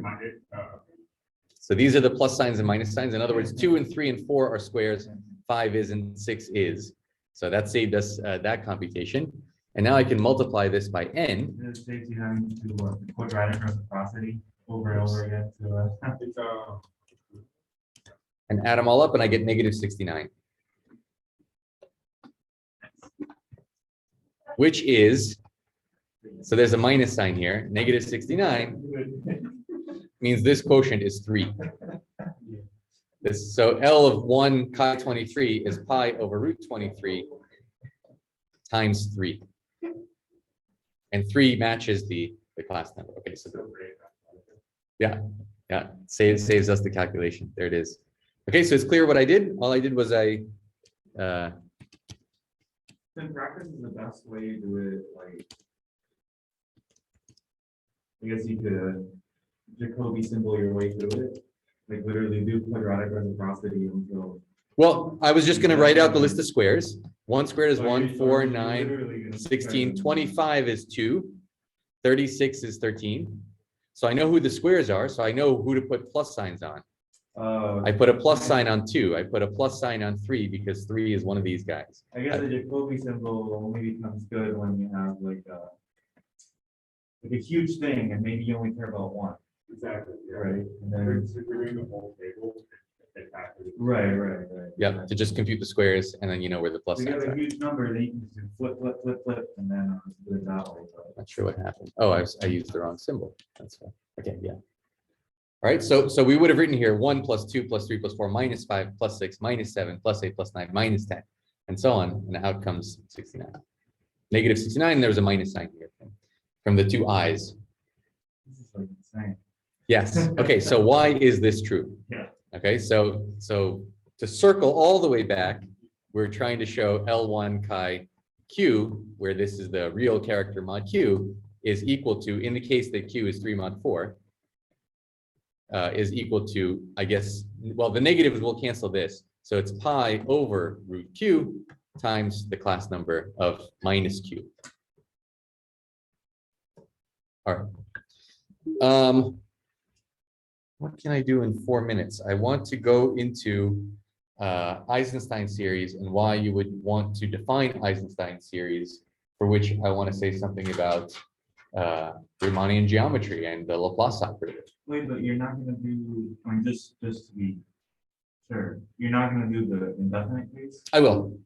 So these are the plus signs and minus signs. In other words, 2 and 3 and 4 are squares, 5 is and 6 is. So that saved us that computation. And now I can multiply this by n. It saves you having to do the quadratic reciprocity over and over again to It's And add them all up and I get negative 69. Which is, so there's a minus sign here, negative 69 means this quotient is 3. So L of 1 chi 23 is pi over root 23 times 3. And 3 matches the class number. Okay, so yeah, saves us the calculation. There it is. Okay, so it's clear what I did. All I did was in practice is the best way to do it, like, I guess you could Jacobi symbol your way through it, like literally do quadratic reciprocity until. well, I was just going to write out the list of squares. 1 squared is 1, 4, You're 9, literally gonna 16, try to- 25 is 2, 36 is 13. So I know who the squares are, so I know who to put plus signs on. I put a plus sign on 2. I put a plus sign on 3 because 3 is one of these guys. I guess the Jacobi symbol only becomes good when you have like a huge thing and maybe you only care about one. exactly. Yeah. Right. And If then, we're doing the whole table, it factors. right. Yeah, to just compute the squares and then you know where the plus We signs have a are. huge number, then you can just do flip, and then do it that way. but- Not sure what happened. Oh, I used the wrong symbol. That's why. Okay, yeah. All right, so we would have written here 1 plus 2 plus 3 plus 4 minus 5 plus 6 minus 7 plus 8 plus 9 minus 10 and so on, and out comes 69. Negative 69, there was a minus sign here from the 2 i's. This is like insane. Yes, okay, so why is this true? Yeah. Okay, so to circle all the way back, we're trying to show L1 chi Q, where this is the real character mod Q, is equal to, in the case that Q is 3 mod 4, is equal to, I guess, well, the negatives will cancel this. So it's pi over root Q times the class number of minus Q. All right. What can I do in 4 minutes? I want to go into Eisenstein series and why you would want to define Eisenstein series, for which I want to say something about Riemannian geometry and the Laplace operator. Wait, but you're not gonna do, I mean, just to be sure, you're not gonna do the indefinite case? I will.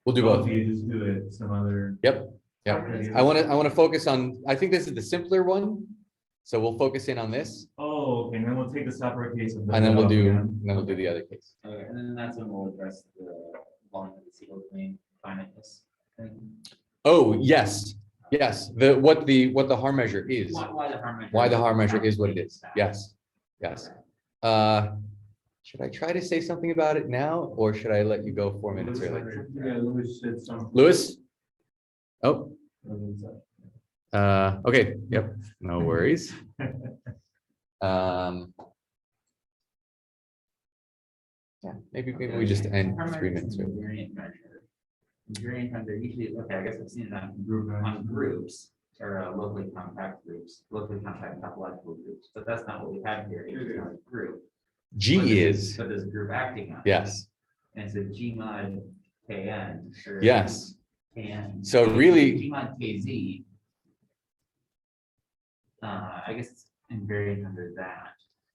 We'll do both. So you just do it some other. Yep. Yep. I want to focus on, I think this is the simpler one. So we'll focus in on this Oh, okay, and then we'll take the separate case. and then we'll do the other case. Okay, and then that's when we'll address the volume of the Siegel claim, finiteness thing. Oh, yes. Yes. What the Haar measure is. Why the harm measure? Why the Haar measure is what it is. Yes. Yes. Should I try to say something about it now, or should I let you go 4 minutes early? Yeah, Louis said something. Louis? Oh, okay, yep, no worries. Yeah, maybe we just end 3 minutes. early. Invariant measure. Invariant measure usually, okay, I guess I've seen it on groups or locally compact groups, locally compact topological groups, but that's not what we have here. It's not a group. G is, But there's a group acting on it. yes, And it's a G mod KN. or yes. KN. So really- G mod KZ. I guess it's invariant under that.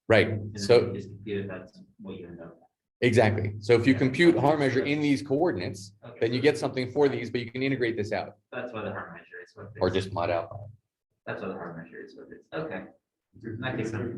Right, And then so you just compute it, that's what you end up. exactly. So if you compute Harm measure in these coordinates, Okay. then you get something for these, but you can integrate this out That's why the Harm measure is what. or it is. just mod out. That's what the Harm measure is what it is. Okay. In that case, I'm-